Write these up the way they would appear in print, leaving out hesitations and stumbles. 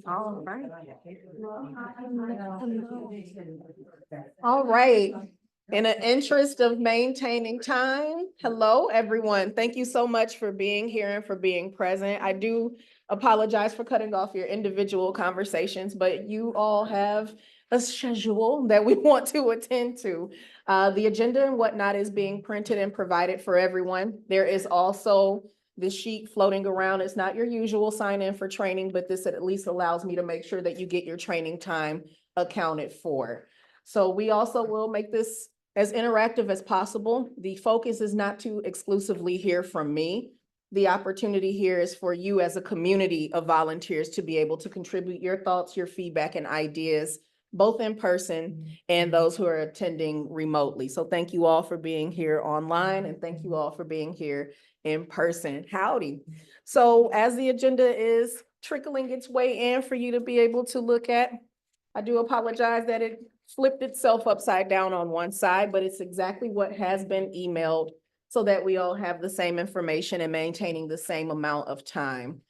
All right. All right. In the interest of maintaining time, hello, everyone. Thank you so much for being here and for being present. I do apologize for cutting off your individual conversations, but you all have a schedule that we want to attend to. The agenda and whatnot is being printed and provided for everyone. There is also the sheet floating around. It's not your usual sign in for training, but this at least allows me to make sure that you get your training time accounted for. So we also will make this as interactive as possible. The focus is not to exclusively hear from me. The opportunity here is for you as a community of volunteers to be able to contribute your thoughts, your feedback, and ideas, both in person and those who are attending remotely. So thank you all for being here online, and thank you all for being here in person. Howdy. So as the agenda is trickling its way in for you to be able to look at, I do apologize that it flipped itself upside down on one side, but it's exactly what has been emailed so that we all have the same information and maintaining the same amount of time.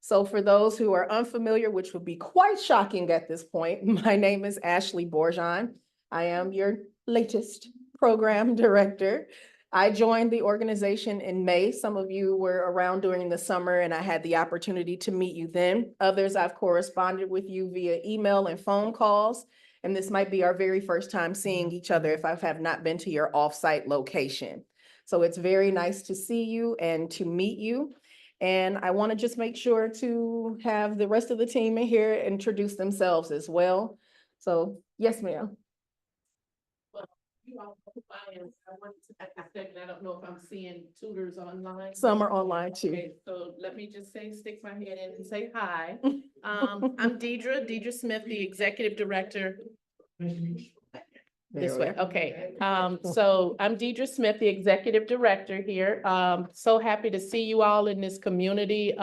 So for those who are unfamiliar, which would be quite shocking at this point, my name is Ashley Bourgeon. I am your latest program director. I joined the organization in May. Some of you were around during the summer and I had the opportunity to meet you then. Others I've corresponded with you via email and phone calls. And this might be our very first time seeing each other if I have not been to your offsite location. So it's very nice to see you and to meet you. And I want to just make sure to have the rest of the team in here introduce themselves as well. So yes, ma'am. You all know who I am. I wanted to take a second. I don't know if I'm seeing tutors online. Some are online too. Okay, so let me just stick my head in and say hi. I'm Deidre Smith, the Executive Director. This way, okay. So I'm Deidre Smith, the Executive Director here. So happy to see you all in this community.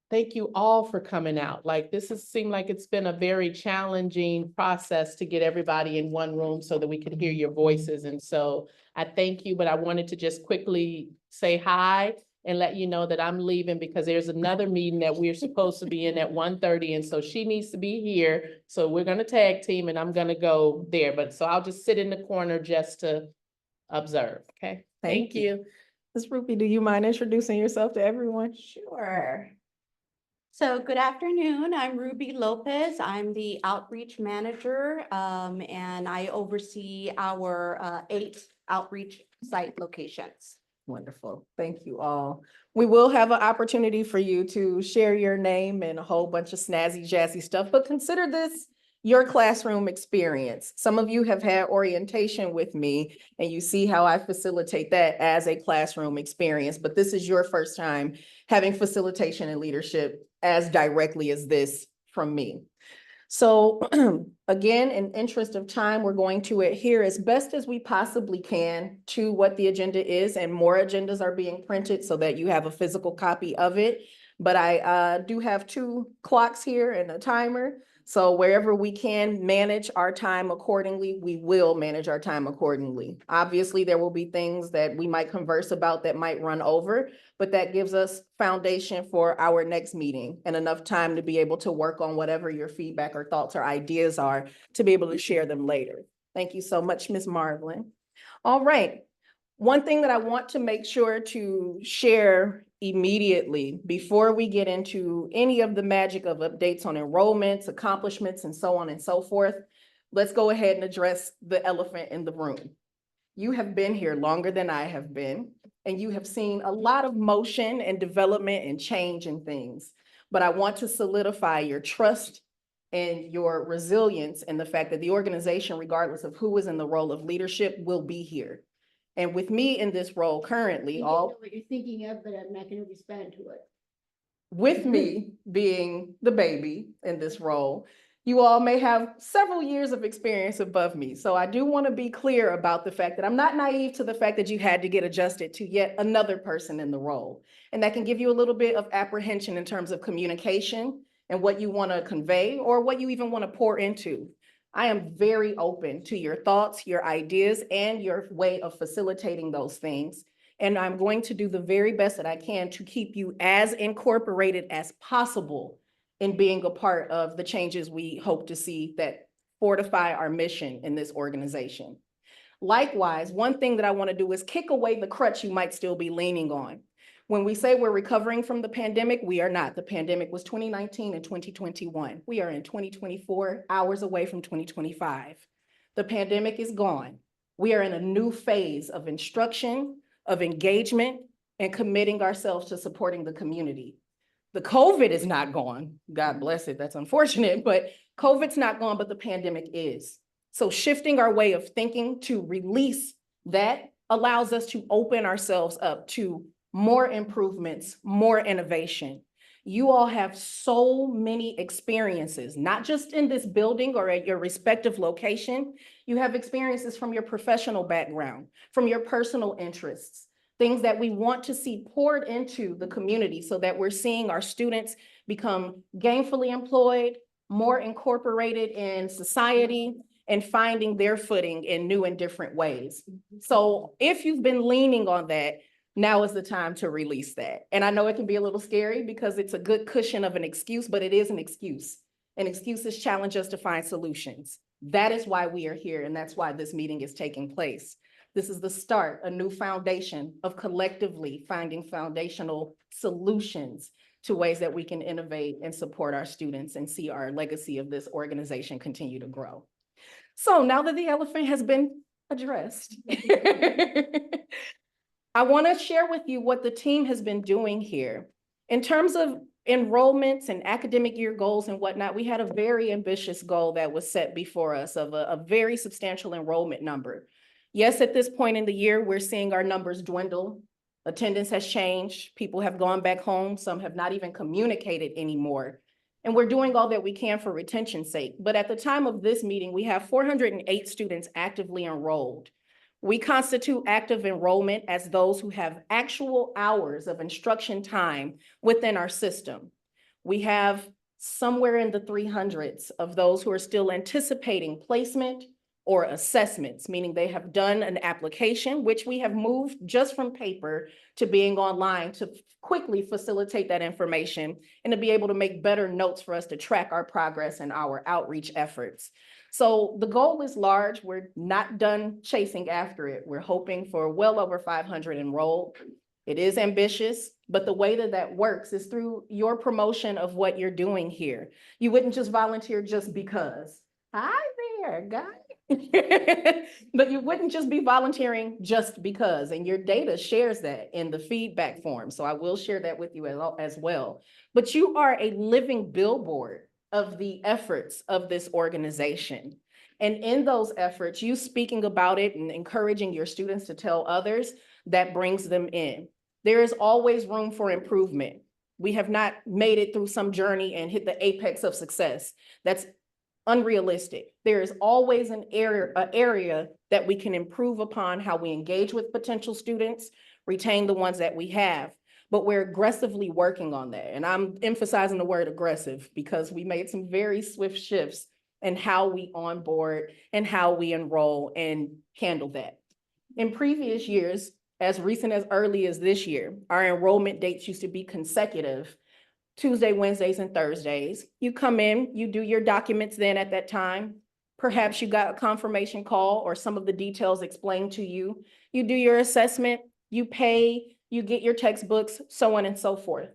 Thank you all for coming out. Like this has seemed like it's been a very challenging process to get everybody in one room so that we could hear your voices. And so I thank you, but I wanted to just quickly say hi and let you know that I'm leaving because there's another meeting that we're supposed to be in at 1:30. And so she needs to be here. So we're going to tag team and I'm going to go there. But so I'll just sit in the corner just to observe. Okay. Thank you. Ms. Ruby, do you mind introducing yourself to everyone? Sure. So good afternoon. I'm Ruby Lopez. I'm the outreach manager, and I oversee our 8 outreach site locations. Wonderful. Thank you all. We will have an opportunity for you to share your name and a whole bunch of snazzy, jazzy stuff, but consider this your classroom experience. Some of you have had orientation with me and you see how I facilitate that as a classroom experience, but this is your first time having facilitation and leadership as directly as this from me. So again, in interest of time, we're going to adhere as best as we possibly can to what the agenda is, and more agendas are being printed so that you have a physical copy of it. But I do have 2 clocks here and a timer. So wherever we can manage our time accordingly, we will manage our time accordingly. Obviously, there will be things that we might converse about that might run over, but that gives us foundation for our next meeting and enough time to be able to work on whatever your feedback or thoughts or ideas are to be able to share them later. Thank you so much, Ms. Marvin. All right. One thing that I want to make sure to share immediately before we get into any of the magic of updates on enrollments, accomplishments, and so on and so forth, let's go ahead and address the elephant in the room. You have been here longer than I have been, and you have seen a lot of motion and development and change in things. But I want to solidify your trust and your resilience in the fact that the organization, regardless of who is in the role of leadership, will be here. And with me in this role currently, all what you're thinking of, but I'm not going to respond to it. with me being the baby in this role, you all may have several years of experience above me. So I do want to be clear about the fact that I'm not naive to the fact that you had to get adjusted to yet another person in the role. And that can give you a little bit of apprehension in terms of communication and what you want to convey or what you even want to pour into. I am very open to your thoughts, your ideas, and your way of facilitating those things. And I'm going to do the very best that I can to keep you as incorporated as possible in being a part of the changes we hope to see that fortify our mission in this organization. Likewise, one thing that I want to do is kick away the crutch you might still be leaning on. When we say we're recovering from the pandemic, we are not. The pandemic was 2019 and 2021. We are in 2024, hours away from 2025. The pandemic is gone. We are in a new phase of instruction, of engagement, and committing ourselves to supporting the community. The COVID is not gone. God bless it. That's unfortunate, but COVID's not gone, but the pandemic is. So shifting our way of thinking to release that allows us to open ourselves up to more improvements, more innovation. You all have so many experiences, not just in this building or at your respective location. You have experiences from your professional background, from your personal interests, things that we want to see poured into the community so that we're seeing our students become gainfully employed, more incorporated in society, and finding their footing in new and different ways. So if you've been leaning on that, now is the time to release that. And I know it can be a little scary because it's a good cushion of an excuse, but it is an excuse. And excuses challenge us to find solutions. That is why we are here, and that's why this meeting is taking place. This is the start, a new foundation of collectively finding foundational solutions to ways that we can innovate and support our students and see our legacy of this organization continue to grow. So now that the elephant has been addressed, I want to share with you what the team has been doing here. In terms of enrollments and academic year goals and whatnot, we had a very ambitious goal that was set before us of a very substantial enrollment number. Yes, at this point in the year, we're seeing our numbers dwindle. Attendance has changed. People have gone back home. Some have not even communicated anymore. And we're doing all that we can for retention's sake. But at the time of this meeting, we have 408 students actively enrolled. We constitute active enrollment as those who have actual hours of instruction time within our system. We have somewhere in the 300s of those who are still anticipating placement or assessments, meaning they have done an application, which we have moved just from paper to being online to quickly facilitate that information and to be able to make better notes for us to track our progress and our outreach efforts. So the goal is large. We're not done chasing after it. We're hoping for well over 500 enrolled. It is ambitious, but the way that that works is through your promotion of what you're doing here. You wouldn't just volunteer just because. Hi there, guys. But you wouldn't just be volunteering just because, and your data shares that in the feedback form. So I will share that with you as well. But you are a living billboard of the efforts of this organization. And in those efforts, you speaking about it and encouraging your students to tell others, that brings them in. There is always room for improvement. We have not made it through some journey and hit the apex of success. That's unrealistic. There is always an area that we can improve upon how we engage with potential students, retain the ones that we have, but we're aggressively working on that. And I'm emphasizing the word aggressive because we made some very swift shifts in how we onboard and how we enroll and handle that. In previous years, as recent as early as this year, our enrollment dates used to be consecutive, Tuesday, Wednesdays, and Thursdays. You come in, you do your documents then at that time. Perhaps you got a confirmation call or some of the details explained to you. You do your assessment, you pay, you get your textbooks, so on and so forth.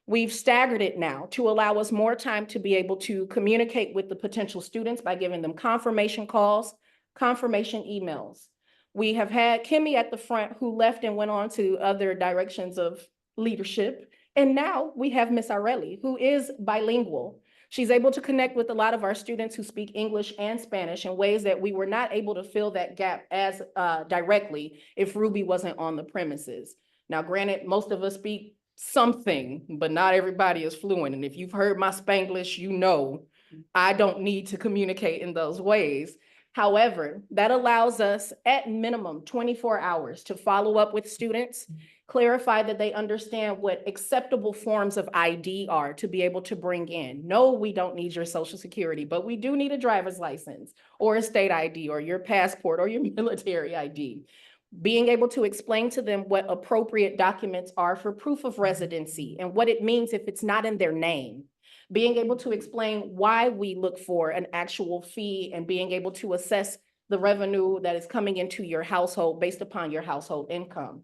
We've staggered it now to allow us more time to be able to communicate with the potential students by giving them confirmation calls, confirmation emails. We have had Kimmy at the front who left and went on to other directions of leadership. And now we have Miss Arelli, who is bilingual. She's able to connect with a lot of our students who speak English and Spanish in ways that we were not able to fill that gap as directly if Ruby wasn't on the premises. Now, granted, most of us speak something, but not everybody is fluent. And if you've heard my Spanglish, you know I don't need to communicate in those ways. However, that allows us at minimum 24 hours to follow up with students, clarify that they understand what acceptable forms of ID are to be able to bring in. No, we don't need your social security, but we do need a driver's license or a state ID or your passport or your military ID. being able to explain to them what appropriate documents are for proof of residency and what it means if it's not in their name. Being able to explain why we look for an actual fee and being able to assess the revenue that is coming into your household based upon your household income.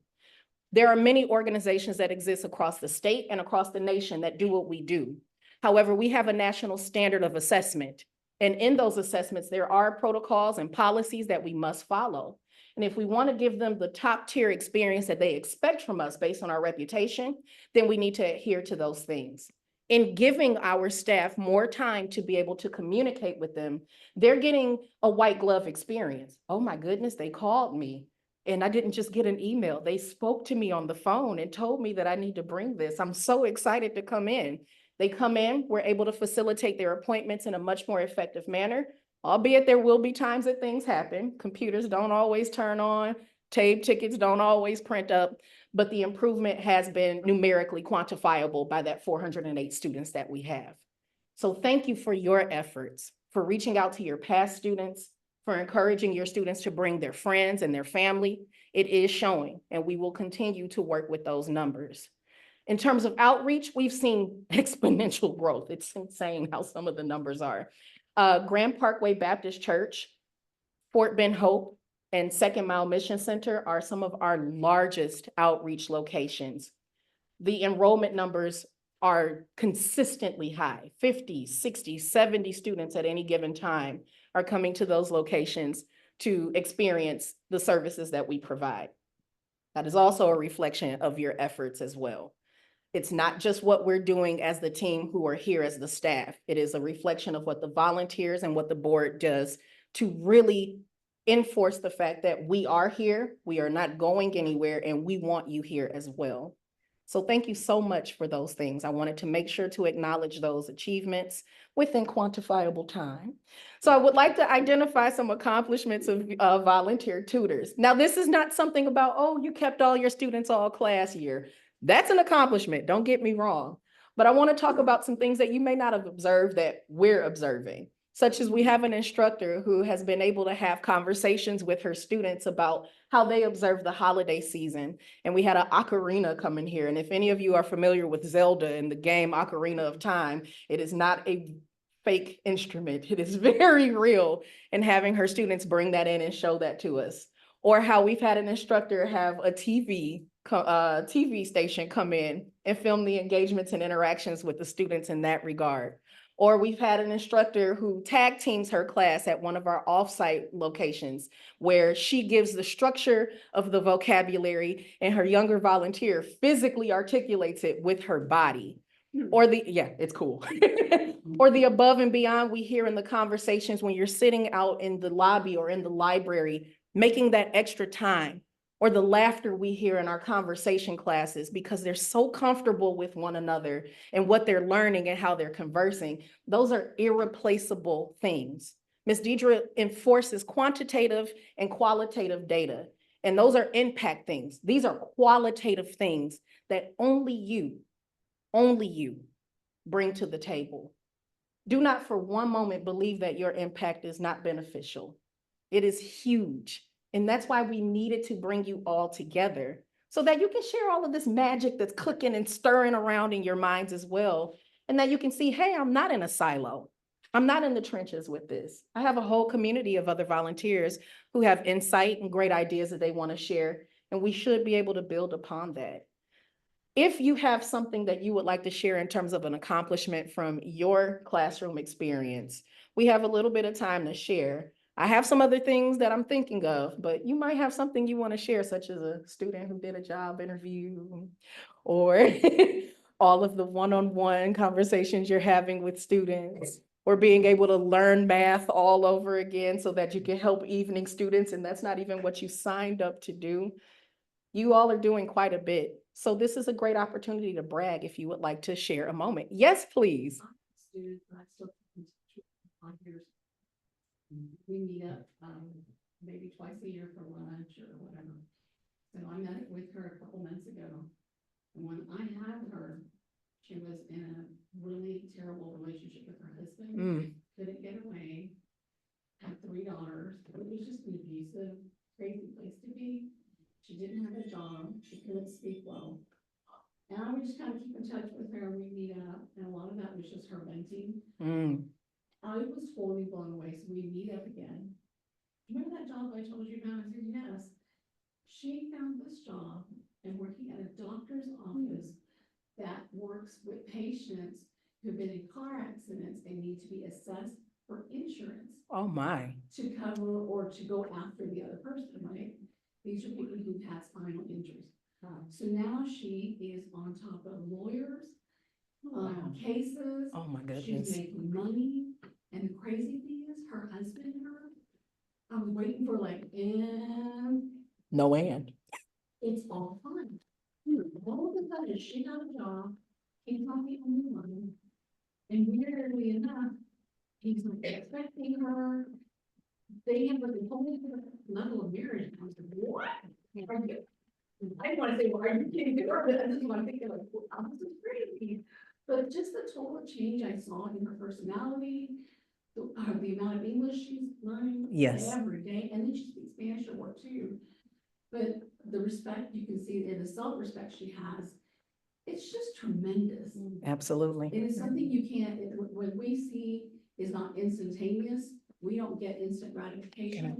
There are many organizations that exist across the state and across the nation that do what we do. However, we have a national standard of assessment. And in those assessments, there are protocols and policies that we must follow. And if we want to give them the top tier experience that they expect from us based on our reputation, then we need to adhere to those things. In giving our staff more time to be able to communicate with them, they're getting a white glove experience. Oh my goodness, they called me. And I didn't just get an email. They spoke to me on the phone and told me that I need to bring this. I'm so excited to come in. They come in, we're able to facilitate their appointments in a much more effective manner, albeit there will be times that things happen. Computers don't always turn on, tape tickets don't always print up, but the improvement has been numerically quantifiable by that 408 students that we have. So thank you for your efforts, for reaching out to your past students, for encouraging your students to bring their friends and their family. It is showing, and we will continue to work with those numbers. In terms of outreach, we've seen exponential growth. It's insane how some of the numbers are. Grand Parkway Baptist Church, Fort Bend Hope, and Second Mile Mission Center are some of our largest outreach locations. The enrollment numbers are consistently high. 50, 60, 70 students at any given time are coming to those locations to experience the services that we provide. That is also a reflection of your efforts as well. It's not just what we're doing as the team who are here as the staff. It is a reflection of what the volunteers and what the board does to really enforce the fact that we are here, we are not going anywhere, and we want you here as well. So thank you so much for those things. I wanted to make sure to acknowledge those achievements within quantifiable time. So I would like to identify some accomplishments of volunteer tutors. Now, this is not something about, oh, you kept all your students all class year. That's an accomplishment, don't get me wrong. But I want to talk about some things that you may not have observed that we're observing, such as we have an instructor who has been able to have conversations with her students about how they observe the holiday season. And we had an ocarina come in here. And if any of you are familiar with Zelda and the game Ocarina of Time, it is not a fake instrument. It is very real. And having her students bring that in and show that to us. Or how we've had an instructor have a TV station come in and film the engagements and interactions with the students in that regard. Or we've had an instructor who tag teams her class at one of our offsite locations where she gives the structure of the vocabulary and her younger volunteer physically articulates it with her body. Or it's cool. Or the above and beyond we hear in the conversations when you're sitting out in the lobby or in the library, making that extra time. Or the laughter we hear in our conversation classes because they're so comfortable with one another and what they're learning and how they're conversing. Those are irreplaceable things. Ms. Deidre enforces quantitative and qualitative data, and those are impact things. These are qualitative things that only you bring to the table. Do not for one moment believe that your impact is not beneficial. It is huge. And that's why we needed to bring you all together so that you can share all of this magic that's cooking and stirring around in your minds as well. And that you can see, hey, I'm not in a silo. I'm not in the trenches with this. I have a whole community of other volunteers who have insight and great ideas that they want to share. And we should be able to build upon that. If you have something that you would like to share in terms of an accomplishment from your classroom experience, we have a little bit of time to share. I have some other things that I'm thinking of, but you might have something you want to share, such as a student who did a job interview or all of the one-on-one conversations you're having with students, or being able to learn math all over again so that you can help evening students, and that's not even what you signed up to do. You all are doing quite a bit. So this is a great opportunity to brag if you would like to share a moment. Yes, please. We meet up maybe twice a year for lunch or whatever. So I met with her a couple months ago. And when I had her, she was in a really terrible relationship with her husband. Couldn't get away. Had 3 daughters. It was just an abusive, crazy place to be. job. She couldn't speak well. And I would just kind of keep in touch with her, and we meet up, and a lot of that was just her venting. Mm. I was totally blown away, so we meet up again. Remember that job I told you about? I said, yes. She found this job and working at a doctor's office that works with patients who've been in car accidents and need to be assessed for insurance Oh, my. to cover or to go after the other person, right? These are people who've had spinal injuries. So now she is on top of lawyers, cases. Oh, my She's goodness. making money, and the crazy thing is, her husband and her, I was waiting for like, and No and. it's all fine. All of a sudden, she got a job, he's not the only one, and weirdly enough, he's like expecting her. They have like a whole different level of marriage, and I was like, what? Are you? I didn't wanna say, well, are you kidding me? Or I just wanna think like, wow, this is crazy. But just the total change I saw in her personality, the amount of English she's learning Yes. every day, and then she speaks Spanish at work too. But the respect you can see and the self-respect she has, it's just tremendous. Absolutely. It is something you can't, what we see is not instantaneous. We don't get instant gratification.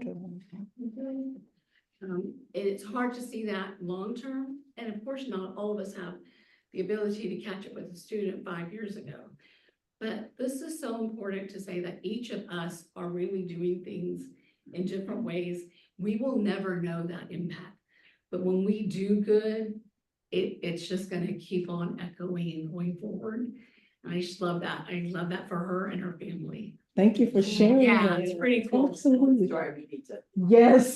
And it's hard to see that long-term, and of course, not all of us have the ability to catch up with a student 5 years ago. But this is so important to say that each of us are really doing things in different ways. We will never know that impact, but when we do good, it's just gonna keep on echoing and going forward. And I just love that. I love that for her and her family. Thank you for sharing. Yeah, that. it's pretty cool. Absolutely. Yes,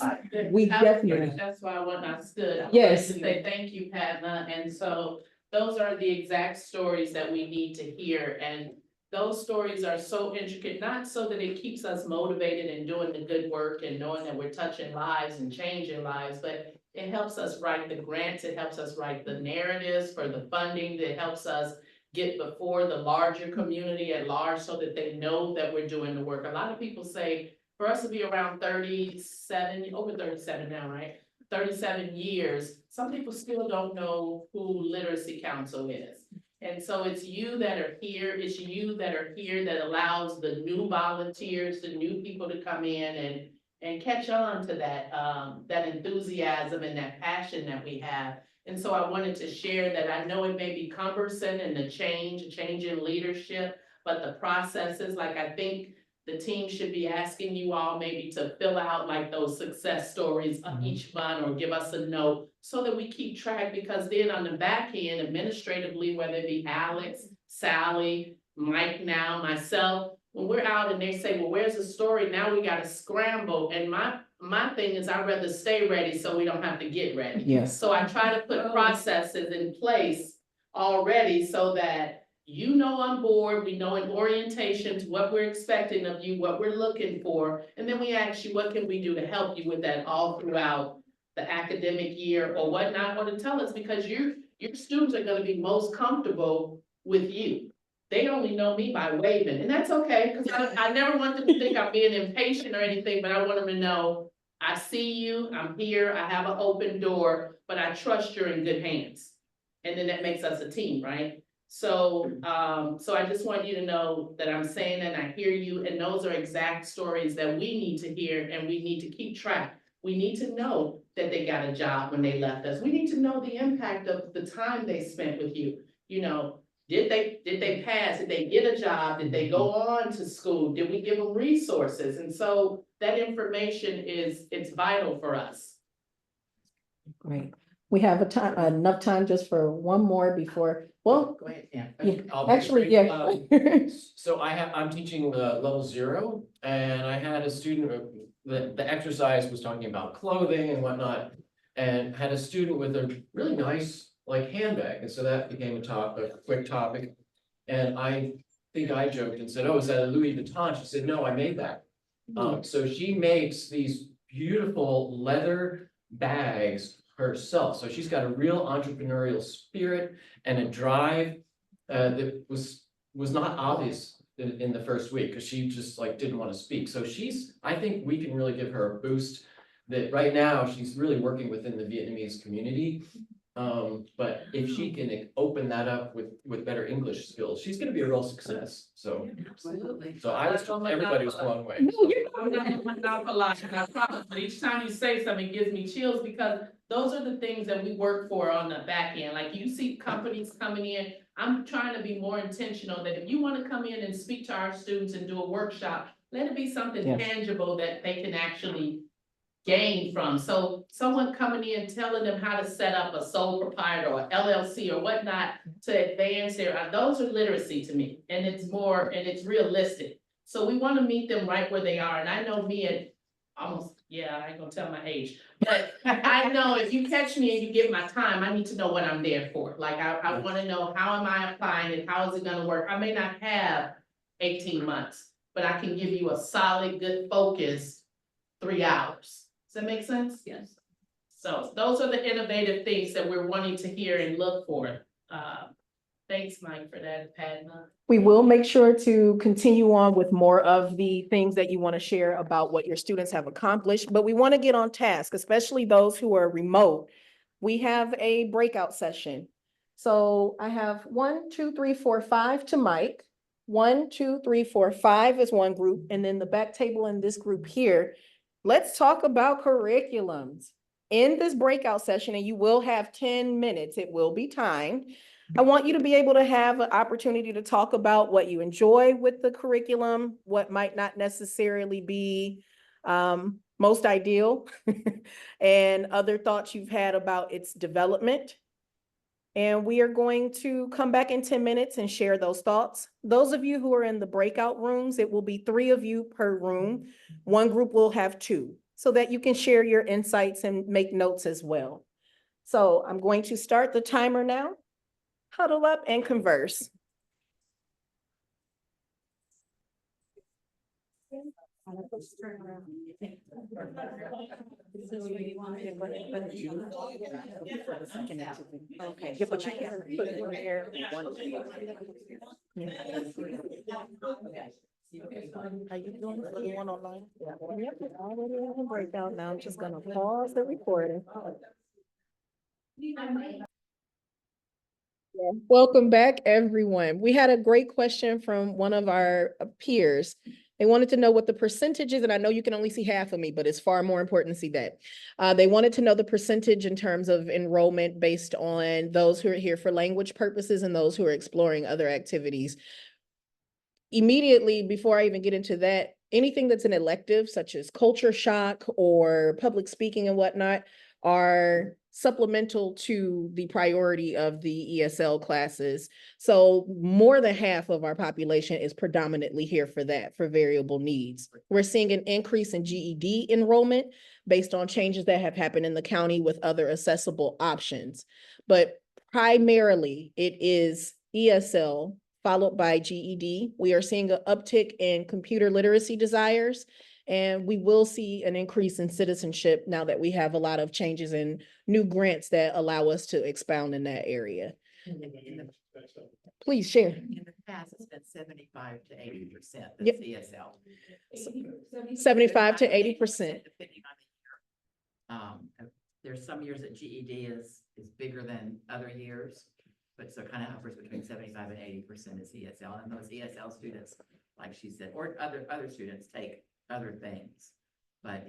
we definitely. That's why when I stood. I Yes. wanted to say thank you, Padma, and so those are the exact stories that we need to hear, and those stories are so intricate, not so that it keeps us motivated and doing the good work and knowing that we're touching lives and changing lives, but it helps us write the grants, it helps us write the narratives for the funding, that helps us get before the larger community at large so that they know that we're doing the work. A lot of people say, for us to be around 37, over 37 now, right? 37 years, some people still don't know who Literacy Council is. And so it's you that are here, it's you that are here that allows the new volunteers, the new people to come in and catch on to that, that enthusiasm and that passion that we have. And so I wanted to share that I know it may be cumbersome and the change in leadership, but the processes, like I think the team should be asking you all maybe to fill out like those success stories of each month or give us a note so that we keep track, because then on the back end administratively, whether it be Alex, Sally, Mike now, myself, when we're out and they say, well, where's the story? Now we gotta scramble. And my thing is I'd rather stay ready so we don't have to get ready. Yes. So I try to put processes in place already so that you know on board, we know in orientations what we're expecting of you, what we're looking for, and then we ask you, what can we do to help you with that all throughout the academic year or whatnot, or to tell us, because your students are gonna be most comfortable with you. They only know me by waving, and that's okay, because I never want them to think I'm being impatient or anything, but I want them to know, I see you, I'm here, I have an open door, but I trust you're in good hands. And then that makes us a team, right? So, so I just want you to know that I'm saying that I hear you, and those are exact stories that we need to hear and we need to keep track. We need to know that they got a job when they left us. We need to know the impact of the time they spent with you. You know, did they pass? Did they get a job? Did they go on to school? Did we give them resources? And so that information it's vital for us. Great. We have enough time just for one more before, well, Go ahead, yeah, I'll be actually, brief. yeah. So I'm teaching level 0, and I had a student, the exercise was talking about clothing and whatnot, and had a student with a really nice like handbag, and so that became a quick topic. And I think I joked and said, oh, is that a Louis Vuitton? She said, no, I made that. So she makes these beautiful leather bags herself. So she's got a real entrepreneurial spirit and a drive that was not obvious in the first week, because she just like didn't want to speak. So I think we can really give her a boost that right now she's really working within the Vietnamese community. But if she can open that up with better English skills, she's gonna be a real success, so. Absolutely. So everybody was blown away. No, so. I'm not monopolizing, I promise, but each time you say something, it gives me chills because those are the things that we work for on the back end. Like you see companies coming in, I'm trying to be more intentional that if you want to come in and speak to our students and do a workshop, let it be something Yes. tangible that they can actually gain from. So someone coming in, telling them how to set up a sole proprietor or LLC or whatnot to advance their, those are literacy to me. And it's more, and it's realistic. So we want to meet them right where they are. And I know me at almost, yeah, I ain't gonna tell my age. But I know if you catch me and you give my time, I need to know what I'm there for. Like I want to know, how am I applying it? How is it gonna work? I may not have 18 months, but I can give you a solid, good focus 3 hours. Does that make sense? Yes. So those are the innovative things that we're wanting to hear and look for. Thanks, Mike, for that, Padma. We will make sure to continue on with more of the things that you want to share about what your students have accomplished, but we want to get on task, especially those who are remote. We have a breakout session. So I have 1, 2, 3, 4, 5 to Mike. 1, 2, 3, 4, 5 is one group, and then the back table in this group here. Let's talk about curriculums in this breakout session, and you will have 10 minutes. It will be timed. I want you to be able to have an opportunity to talk about what you enjoy with the curriculum, what might not necessarily be most ideal, and other thoughts you've had about its development. And we are going to come back in 10 minutes and share those thoughts. Those of you who are in the breakout rooms, it will be 3 of you per room. One group will have 2, so that you can share your insights and make notes as well. So I'm going to start the timer now. Huddle up and converse. Okay, yeah, but you can't put your hair in one. Are you doing the one online? Yeah. Yep, it's already in the breakout. Now I'm just gonna pause the recording. Welcome back, everyone. We had a great question from one of our peers. They wanted to know what the percentage is, and I know you can only see half of me, but it's far more important to see that. They wanted to know the percentage in terms of enrollment based on those who are here for language purposes and those who are exploring other activities. Immediately before I even get into that, anything that's an elective, such as culture shock or public speaking and whatnot, are supplemental to the priority of the ESL classes. So more than half of our population is predominantly here for that, for variable needs. We're seeing an increase in GED enrollment based on changes that have happened in the county with other accessible options. But primarily it is ESL followed by GED. We are seeing an uptick in computer literacy desires, and we will see an increase in citizenship now that we have a lot of changes in new grants that allow us to expound in that area. Please share. In the past, it's been 75 to 80%. Yep. That's ESL. 75 to 80%. Depending on the year. There's some years that GED is bigger than other years, but so kind of hovers between 75 and 80% is ESL. And those ESL students, like she said, or other students take other things. But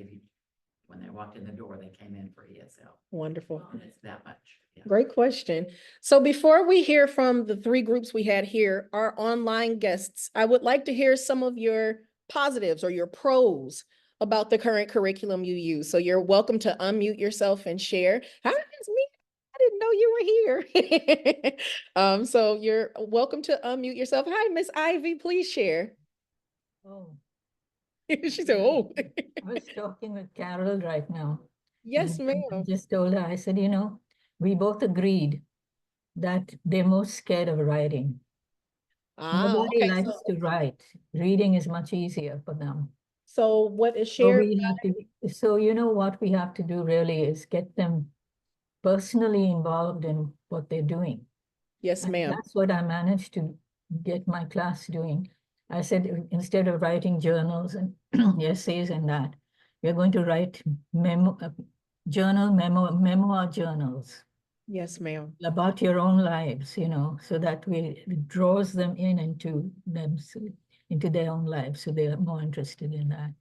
when they walked in the door, they came in for ESL. Wonderful. And it's that much. Yeah. Great question. So before we hear from the 3 groups we had here, our online guests, I would like to hear some of your positives or your pros about the current curriculum you use. So you're welcome to unmute yourself and share. Hi, it's me. I didn't know you were here. So you're welcome to unmute yourself. Hi, Miss Ivy, please share. Oh, She said, oh. I was talking with Carol right now. Yes, and I ma'am. just told her, I said, we both agreed that they're most scared of writing. Nobody Okay. likes to write. Reading is much easier for them. So what is So shared? you know what we have to do really is get them personally involved in what they're doing. Yes, And ma'am. that's what I managed to get my class doing. I said, instead of writing journals and essays and that, we're going to write memoir journals Yes, ma'am. about your own lives, so that it draws them into into their own lives, so they are more interested in that.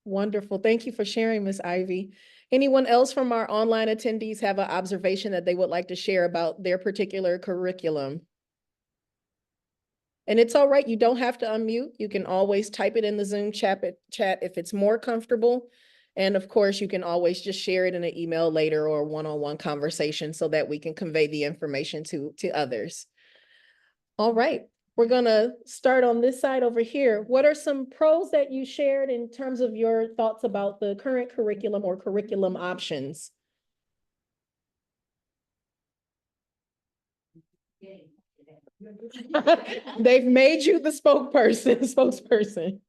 Wonderful. Thank you for sharing, Ms. Ivy. Anyone else from our online attendees have an observation that they would like to share about their particular curriculum? And it's all right, you don't have to unmute. You can always type it in the Zoom chat if it's more comfortable. And of course, you can always just share it in an email later or one-on-one conversation so that we can convey the information to others. All right, we're gonna start on this side over here. What are some pros that you shared in terms of your thoughts about the current curriculum or curriculum options? They've made you the spokesperson.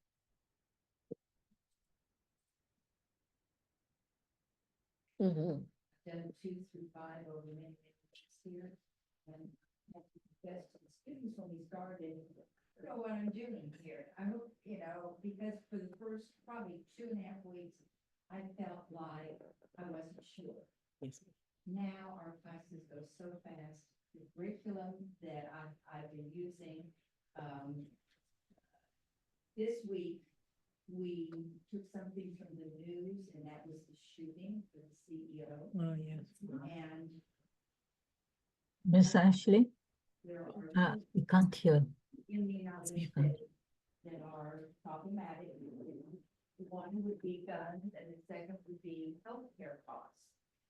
Mhm. Done 2 through 5 over many years here. And best to the students when we started, I don't know what I'm doing here. I hope, because for the first probably 2.5 weeks, I felt like I wasn't sure. Yes. Now our classes go so fast. The curriculum that I've been using, this week, we took something from the news, and that was the shooting for the CEO. Oh, yes. And Miss Ashley, there are we can't hear. in the United States that are problematic. One would be guns, and the second would be healthcare costs.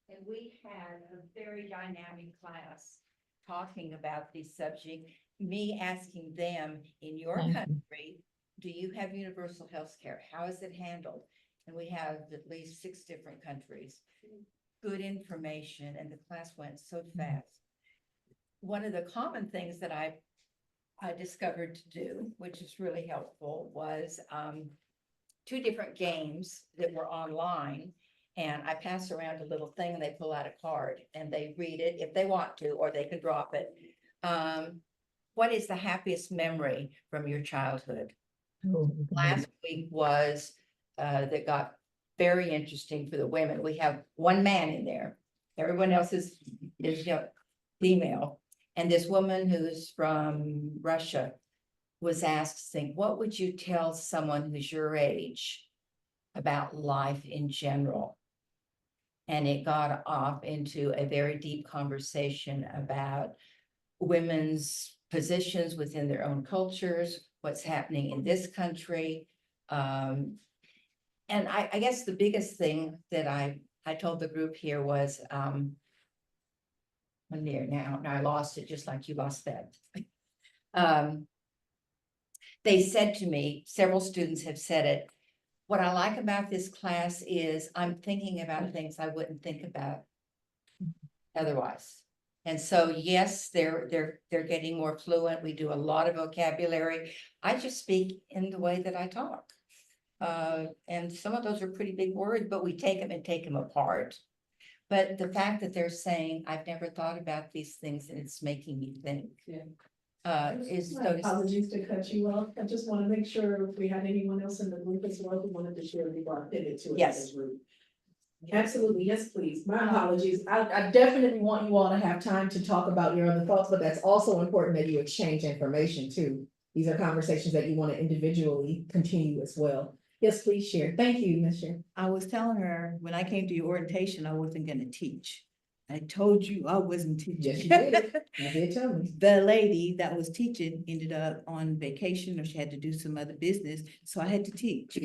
And we had a very dynamic class talking about these subjects, me asking them, in your Thank you. country, do you have universal health care? How is it handled? And we have at least 6 different countries. Good information, and the class went so fast. One of the common things that I discovered to do, which is really helpful, was 2 different games that were online. And I pass around a little thing, and they pull out a card and they read it if they want to, or they can drop it. What is the happiest memory from your childhood? Oh, Last week was, that got very interesting for the women. We have one man in there. Everyone else is female. And this woman who's from Russia was asked, think, what would you tell someone who's your age about life in general? And it got off into a very deep conversation about women's positions within their own cultures, what's happening in this country. And I guess the biggest thing that I told the group here was, now I lost it just like you lost that. They said to me, several students have said it, what I like about this class is I'm thinking about things I wouldn't think about otherwise. And so, yes, they're getting more fluent. We do a lot of vocabulary. I just speak in the way that I talk. And some of those are pretty big words, but we take them and take them apart. But the fact that they're saying, I've never thought about these things and it's making me think. Is My apologies to cut you off. I just want to make sure if we had anyone else in the group as well who wanted to share before I pivot to Yes. another group. Absolutely, yes, please. My apologies. I definitely want you all to have time to talk about your other thoughts, but that's also important that you exchange information too. These are conversations that you want to individually continue as well. Yes, please share. Thank you, Ms. Sher. I was telling her, when I came to your orientation, I wasn't gonna teach. I told you I wasn't teaching. Yes, you did. You did tell me. The lady that was teaching ended up on vacation, or she had to do some other business, so I had to teach.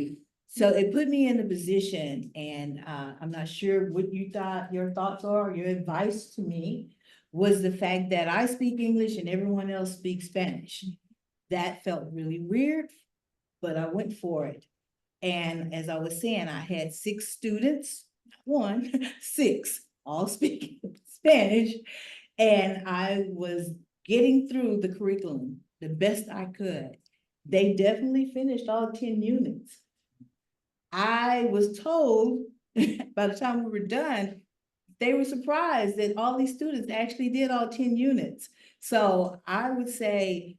So it put me in a position, and I'm not sure what you thought, your thoughts are, your advice to me was the fact that I speak English and everyone else speaks Spanish. That felt really weird, but I went for it. And as I was saying, I had 6 students, not 1, 6, all speaking Spanish. And I was getting through the curriculum the best I could. They definitely finished all 10 units. I was told by the time we were done, they were surprised that all these students actually did all 10 units. So I would say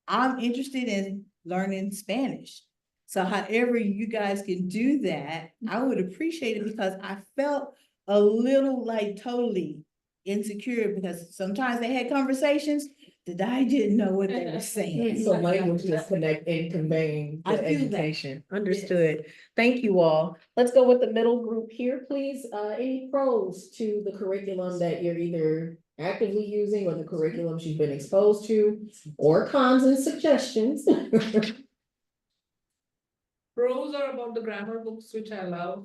I'm interested in learning Spanish. So however you guys can do that, I would appreciate it because I felt a little like totally insecure because sometimes they had conversations that I didn't know what they were saying. So language is connect and conveying I the feel that. education. Understood. Thank you all. Let's go with the middle group here, please. Any pros to the curriculum that you're either actively using or the curriculums you've been exposed to, or cons and suggestions? Pros are about the grammar books, which I love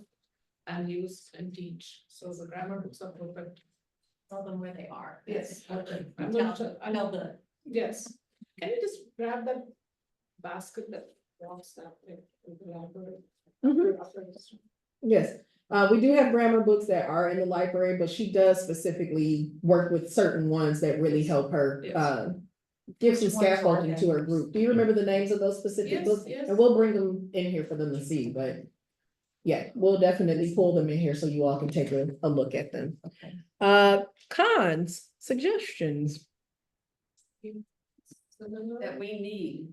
and use and teach. So the grammar books are perfect. Tell them where they are. Yes. Okay. Tell the. Yes. Can you just grab that basket that wants that in the library? Mhm. Yes, we do have grammar books that are in the library, but she does specifically work with certain ones that really help her, Yes. give some Which ones are scaffolding to they? her group. Do you remember the names of those specific Yes, books? yes. And we'll bring them in here for them to see, but yeah, we'll definitely pull them in here so you all can take a look at them. Cons, suggestions. That we need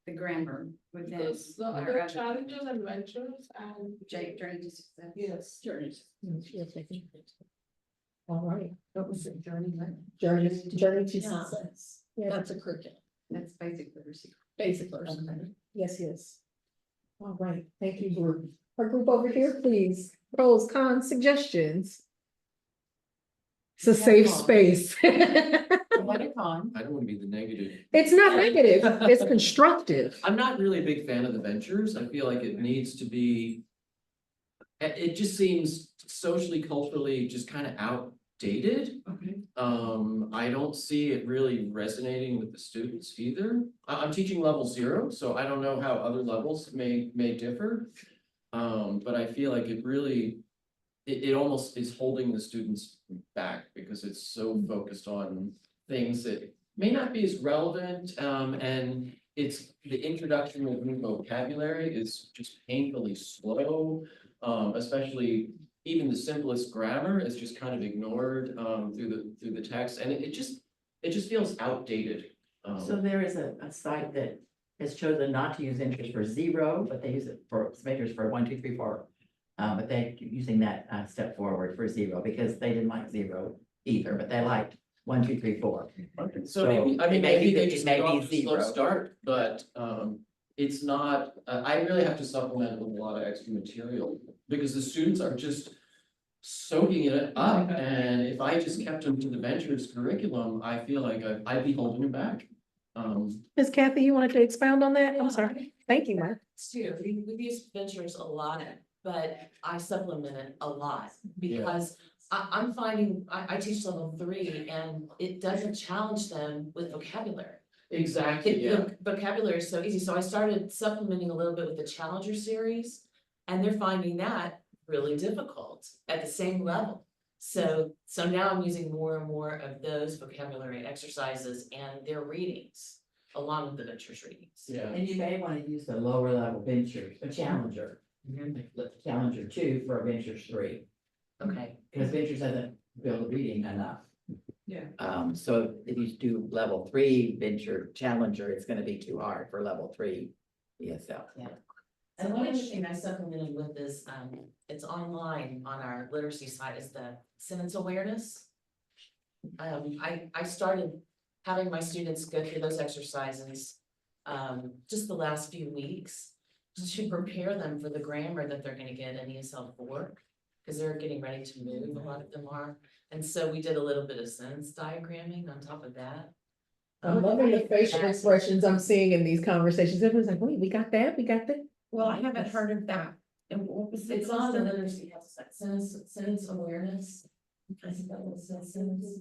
the grammar within Because the our other challenges and ventures and. journey to success. Yes. Journeys. All right, What was it, journey? journey to Yeah. success. Yeah, That's a curriculum. That's basic literacy. basic person. Yes, yes. All right, thank you, group. Our group over here, please. Pros, cons, suggestions. It's a safe space. What a con. I don't want to be the negative. It's not negative, it's constructive. I'm not really a big fan of the ventures. I feel like it needs to be. It just seems socially, culturally, just kind of outdated. Okay. I don't see it really resonating with the students either. I'm teaching level 0, so I don't know how other levels may differ. But I feel like it really, it almost is holding the students back because it's so focused on things that may not be as relevant, and it's the introduction of new vocabulary is just painfully slow, especially even the simplest grammar is just kind of ignored through the text, and it just feels outdated. So there is a site that has chosen not to use interest for 0, but they use it for interest for 1, 2, 3, 4. But they're using that step forward for 0 because they didn't like 0 either, but they liked 1, 2, 3, 4. So maybe, I mean, it may be maybe they that- just it may got be off to a slow 0. start, but it's not, I really have to supplement with a lot of extra material because the students are just soaking it up, and if I just kept them to the ventures curriculum, I feel like I'd be holding them back. Ms. Kathy, you wanted to expound on that? I'm Yeah. sorry. Thank you, Mark. Too, we've used ventures a lot, but I supplement it a lot because I'm finding, I teach level 3 and it doesn't challenge them with vocabulary. Exactly, yeah. The vocabulary is so easy, so I started supplementing a little bit with the Challenger series, and they're finding that really difficult at the same level. So now I'm using more and more of those vocabulary exercises and their readings, along with the ventures readings. Yeah. And you may want to use the lower level ventures, a challenger. Challenger 2 for a ventures 3, Okay, because ventures doesn't build reading enough. Yeah. So if you do level 3 venture challenger, it's gonna be too hard for level 3 ESL. and one other thing I supplemented with is, it's online on our literacy site, is the sentence awareness. I started having my students go through those exercises, just the last few weeks, to prepare them for the grammar that they're gonna get in ESL 4, because they're getting ready to move, a lot of them are. And so we did a little bit of sentence diagramming on top of that. I'm loving the facial expressions I'm seeing in these conversations. Everyone's like, wait, we got that, we got that. Well, I haven't heard of that. And what was It's on the literacy website, sentence awareness. I think that was sentence.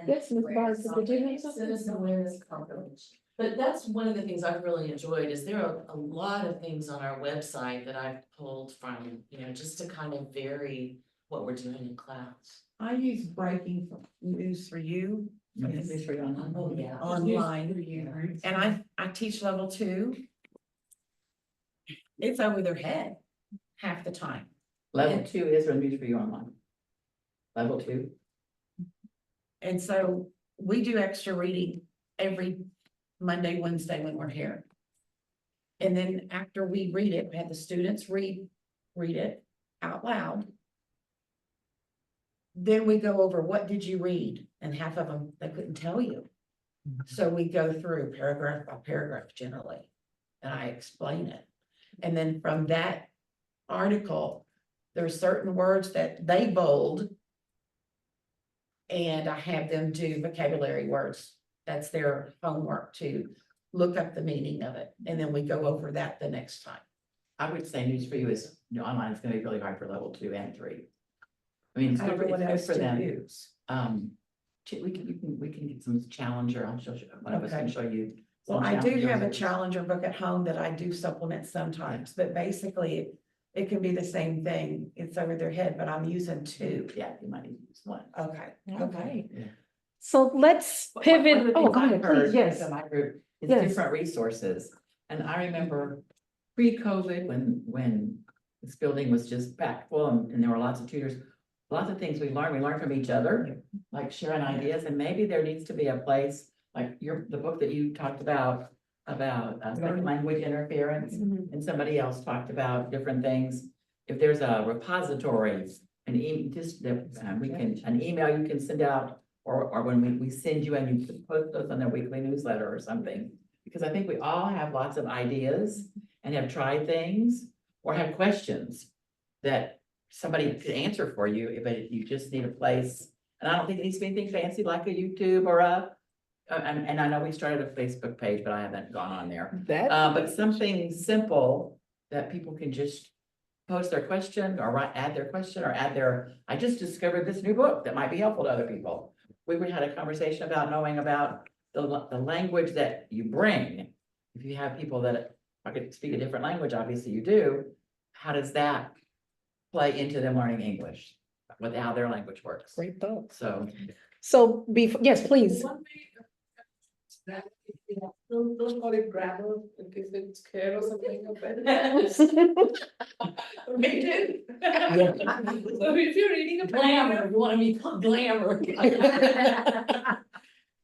Yes, Ms. Barnes, did you have something? Citizen awareness conference. But that's one of the things I've really enjoyed is there are a lot of things on our website that I've pulled from, just to kind of vary what we're doing in class. I use breaking news for you. News for you online. Oh, yeah. Online. And I teach level 2. It's over their head half the time. Level 2 is a news for you online. Level 2. And so we do extra reading every Monday, Wednesday when we're here. And then after we read it, we had the students read it out loud. Then we go over, what did you read? And half of them, they couldn't tell you. So we go through paragraph by paragraph generally, and I explain it. And then from that article, there's certain words that they bold. And I have them do vocabulary words. That's their homework, to look up the meaning of it. And then we go over that the next time. I would say news for you is, online is gonna be really hard for level 2 and 3. I mean, it's I good don't know for, what it's good else for to them. use. We can get some Challenger, I'll show you, one of us can Okay. show you. Well, some I do have a Challengers. Challenger book at home that I do supplement sometimes, but basically it can be the same thing. It's over their head, but I'm using two. Yeah, you might need to use one. Okay, All okay. right. Yeah. So let's One of pivot. the Oh, things go I ahead, heard please. Yes. in my group is Yes. different resources. And I remember pre-COVID, when this building was just packed full and there were lots of tutors, lots of things we learned from each other, like sharing ideas, and maybe there needs to be a place, like the book that you talked about second language interference, and somebody else talked about different things. If there's a repository, an email you can send out, or when we send you and you can post those on their weekly newsletter or something. Because I think we all have lots of ideas and have tried things or have questions that somebody could answer for you, but you just need a place. And I don't think it needs to be anything fancy like a YouTube or and I know we started a Facebook page, but I haven't gone on there. But something simple that people can just post their question or add their question or add their, I just discovered this new book that might be helpful to other people. We had a conversation about knowing about the language that you bring. If you have people that could speak a different language, obviously you do. How does that play into them learning English with how their language works? Great thought. So Yes, please. Don't call it grammar in case it's care or something. Maintain. So if you're reading a Glamour, you want to be called glamour.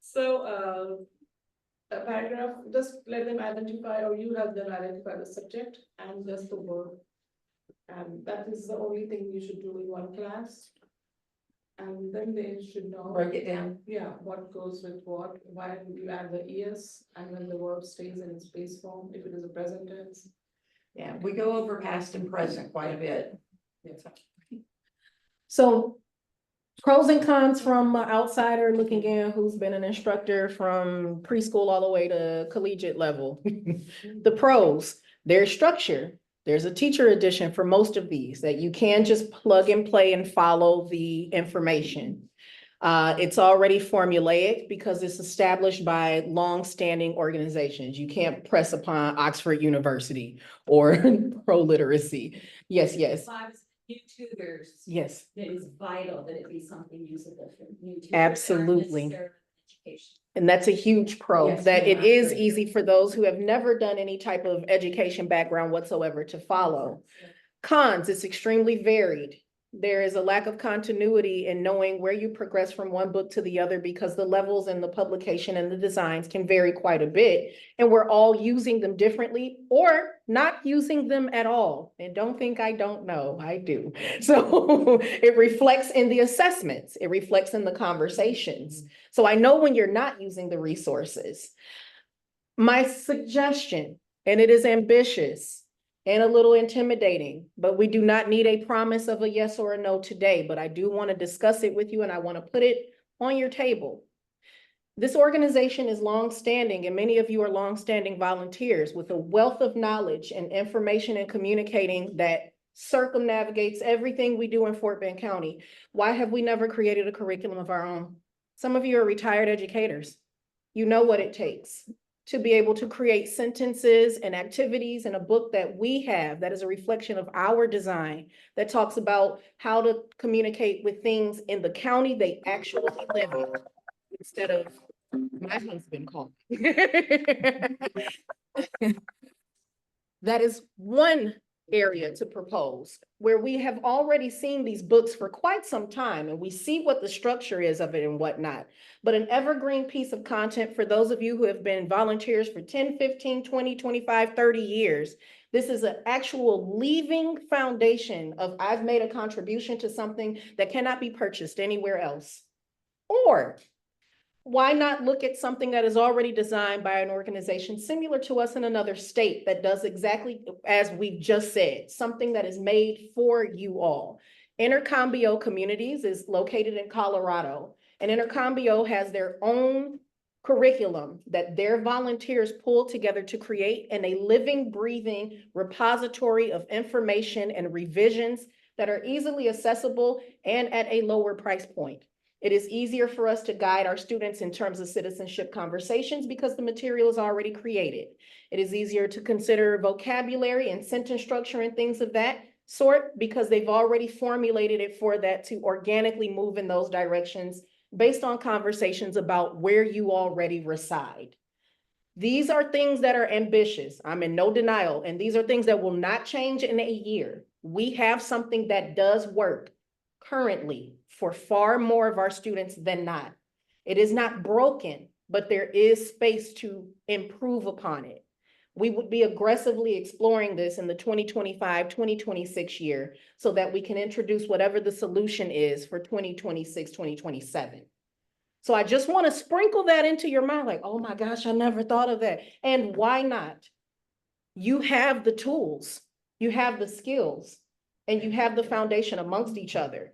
So, a paragraph, just let them identify, or you help them identify the subject and just the word. And that is the only thing you should do in one class. And then they should know. Break it down. Yeah, what goes with what, why you add the es, and when the verb stays in its base form, if it is a present tense. Yeah, we go over past and present quite a bit. So pros and cons from an outsider looking in who's been an instructor from preschool all the way to collegiate level. The pros, there's structure. There's a teacher edition for most of these that you can just plug and play and follow the information. It's already formulaic because it's established by long-standing organizations. You can't press upon Oxford University or pro-literacy. Yes. New tutors. Yes. It is vital that it be something usable for new tutors. Absolutely. Not necessarily education. And that's a huge pro, Yes, that it I is agree. easy for those who have never done any type of education background whatsoever to follow. Cons, it's extremely varied. There is a lack of continuity in knowing where you progress from one book to the other because the levels and the publication and the designs can vary quite a bit. And we're all using them differently or not using them at all. And don't think I don't know, I do. So it reflects in the assessments, it reflects in the conversations. So I know when you're not using the resources. My suggestion, and it is ambitious and a little intimidating, but we do not need a promise of a yes or a no today, but I do want to discuss it with you and I want to put it on your table. This organization is longstanding and many of you are longstanding volunteers with a wealth of knowledge and information and communicating that circumnavigates everything we do in Fort Bend County. Why have we never created a curriculum of our own? Some of you are retired educators. You know what it takes to be able to create sentences and activities in a book that we have that is a reflection of our design that talks about how to communicate with things in the county they actually live in instead of my husband calling. That is one area to propose. where we have already seen these books for quite some time and we see what the structure is of it and whatnot. But an evergreen piece of content for those of you who have been volunteers for 10, 15, 20, 25, 30 years, this is an actual leaving foundation of I've made a contribution to something that cannot be purchased anywhere else. Or why not look at something that is already designed by an organization similar to us in another state that does exactly as we've just said, something that is made for you all. Intercambio Communities is located in Colorado, and Intercambio has their own curriculum that their volunteers pull together to create in a living, breathing repository of information and revisions that are easily accessible and at a lower price point. It is easier for us to guide our students in terms of citizenship conversations because the material is already created. It is easier to consider vocabulary and sentence structure and things of that sort because they've already formulated it for that to organically move in those directions based on conversations about where you already reside. These are things that are ambitious. I'm in no denial, and these are things that will not change in a year. We have something that does work currently for far more of our students than not. It is not broken, but there is space to improve upon it. We would be aggressively exploring this in the 2025, 2026 year so that we can introduce whatever the solution is for 2026, 2027. So I just want to sprinkle that into your mind, like, oh my gosh, I never thought of that. And why not? You have the tools, you have the skills, and you have the foundation amongst each other.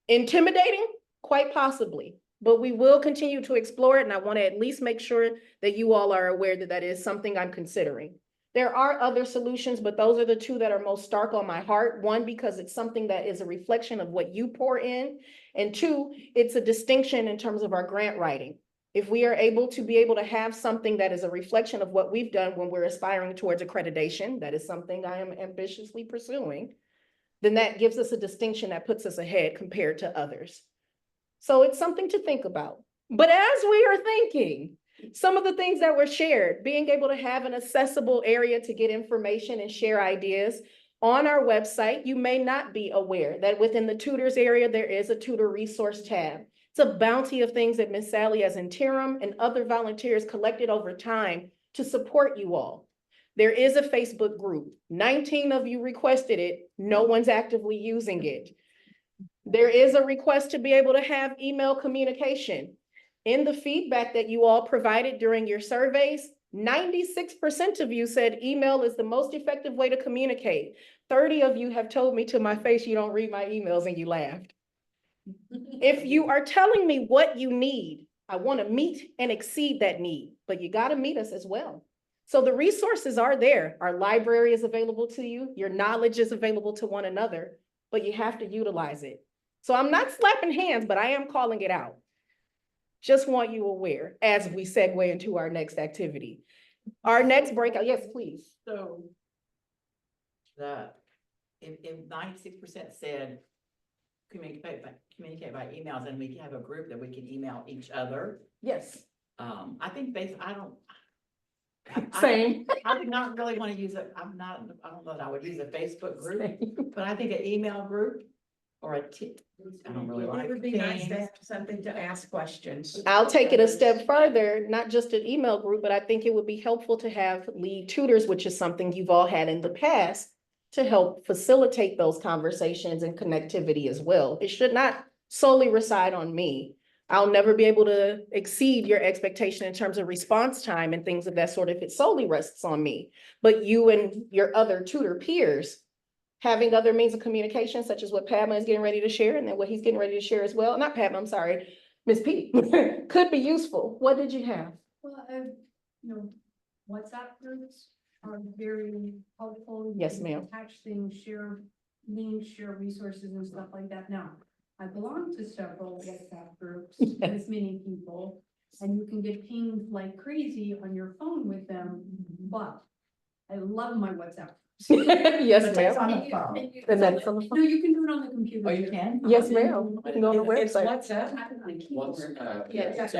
Intimidating? Quite possibly, but we will continue to explore it, and I want to at least make sure that you all are aware that that is something I'm considering. There are other solutions, but those are the two that are most stark on my heart. One, because it's something that is a reflection of what you pour in, and two, it's a distinction in terms of our grant writing. If we are able to have something that is a reflection of what we've done when we're aspiring towards accreditation, that is something I am ambitiously pursuing, then that gives us a distinction that puts us ahead compared to others. So it's something to think about. But as we are thinking, some of the things that were shared, being able to have an accessible area to get information and share ideas. On our website, you may not be aware that within the tutors area, there is a tutor resource tab. It's a bounty of things that Ms. Sally as interim and other volunteers collected over time to support you all. There is a Facebook group. 19 of you requested it. No one's actively using it. There is a request to be able to have email communication. In the feedback that you all provided during your surveys, 96% of you said email is the most effective way to communicate. 30 of you have told me to my face, you don't read my emails, and you laughed. If you are telling me what you need, I want to meet and exceed that need, but you got to meet us as well. So the resources are there. Our library is available to you. Your knowledge is available to one another, but you have to utilize it. So I'm not slapping hands, but I am calling it out. Just want you aware as we segue into our next activity. Our next breakout, yes, please. So if 96% said communicate by emails, and we can have a group that we can email each other. Yes. I think Same. I would not really want to use it. I don't know that I would use a Facebook group, but I think an email group or I don't really like. It would be nice to have something to ask questions. I'll take it a step further, not just an email group, but I think it would be helpful to have lead tutors, which is something you've all had in the past, to help facilitate those conversations and connectivity as well. It should not solely reside on me. I'll never be able to exceed your expectation in terms of response time and things of that sort if it solely rests on me. But you and your other tutor peers having other means of communication, such as what Padma is getting ready to share, and then what he's getting ready to share as well. Not Padma, I'm sorry, Ms. P, could be useful. What did you have? Well, WhatsApp groups are very helpful. You Yes, can ma'am. Attach things, share links, share resources and stuff like that. Now, I belong to several WhatsApp groups, as many people, and you can get pinged like crazy on your phone with them, but I love my WhatsApp Yes, But that's ma'am. on the phone. And that's on the No, you can do it on the computer. Oh, you can? Yes, ma'am. You can go on the It's website. WhatsApp. It's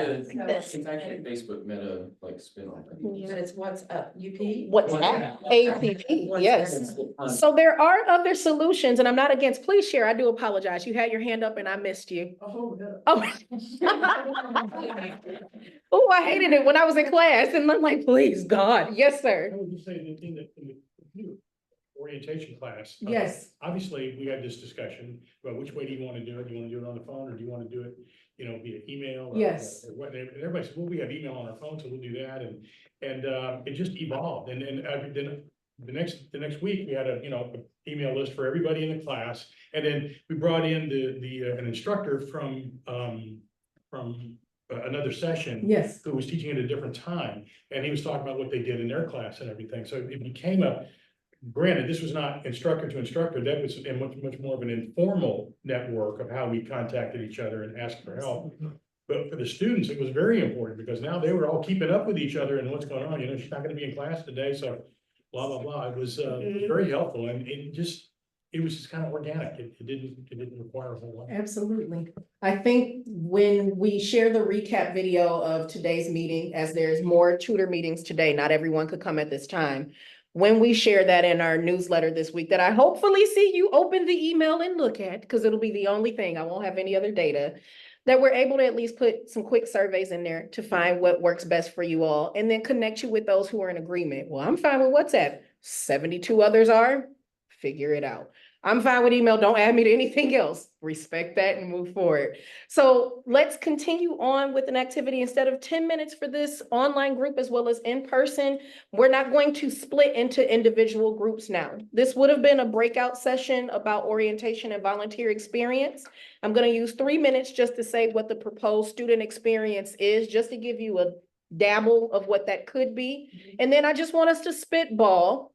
it's actually Facebook Meta like spin-off. But it's WhatsApp, UP? WhatsApp, APP, yes. So there are other solutions, and I'm not against, please share, I do apologize. You had your hand up and I missed you. Oh. Oh, I hated it when I was in class and I'm like, please, God. Yes, sir. I would just say that in the orientation class. Yes. Obviously, we had this discussion about which way do you want to do it? Do you want to do it on the phone or do you want to do it, via email? Yes. Or what, and everybody said, well, we have email on our phone, so we'll do that. And it just evolved. And then the next week, we had a email list for everybody in the class. And then we brought in an instructor from another session. Yes. Who was teaching at a different time, and he was talking about what they did in their class and everything, so it became granted, this was not instructor to instructor, that was a much more of an informal network of how we contacted each other and asked for help. But for the students, it was very important, because now they were all keeping up with each other and what's going on, she's not gonna be in class today, so blah, blah, blah, it was very helpful, and it was just kind of organic, it didn't require a whole lot. Absolutely. I think when we share the recap video of today's meeting, as there's more tutor meetings today, not everyone could come at this time. When we share that in our newsletter this week, that I hopefully see you open the email and look at, because it'll be the only thing, I won't have any other data, that we're able to at least put some quick surveys in there to find what works best for you all, and then connect you with those who are in agreement. Well, I'm fine with WhatsApp. 72 others are, figure it out. I'm fine with email. Don't add me to anything else. Respect that and move forward. So let's continue on with an activity. Instead of 10 minutes for this online group as well as in person, we're not going to split into individual groups now. This would have been a breakout session about orientation and volunteer experience. I'm going to use 3 minutes just to say what the proposed student experience is, just to give you a dabble of what that could be. And then I just want us to spitball.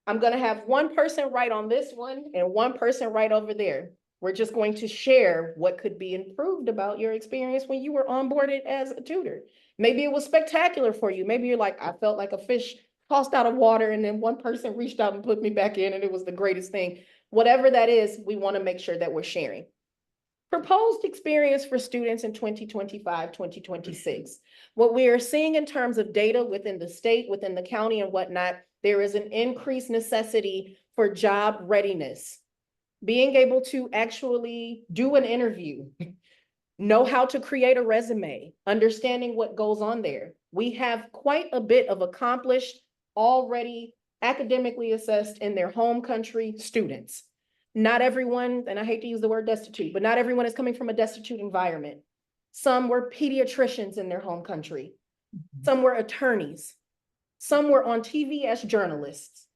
I'm gonna have one person write on this one and one person write over there. We're just going to share what could be improved about your experience when you were onboarded as a tutor. Maybe it was spectacular for you. Maybe you're like, I felt like a fish tossed out of water, and then one person reached out and put me back in and it was the greatest thing. Whatever that is, we want to make sure that we're sharing. Proposed experience for students in 2025, 2026. What we are seeing in terms of data within the state, within the county and whatnot, there is an increased necessity for job readiness. Being able to actually do an interview, know how to create a resume, understanding what goes on there. We have quite a bit of accomplished, already academically assessed in their home country students. Not everyone, and I hate to use the word destitute, but not everyone is coming from a destitute environment. Some were pediatricians in their home country. Some were attorneys. Some were on TV as journalists.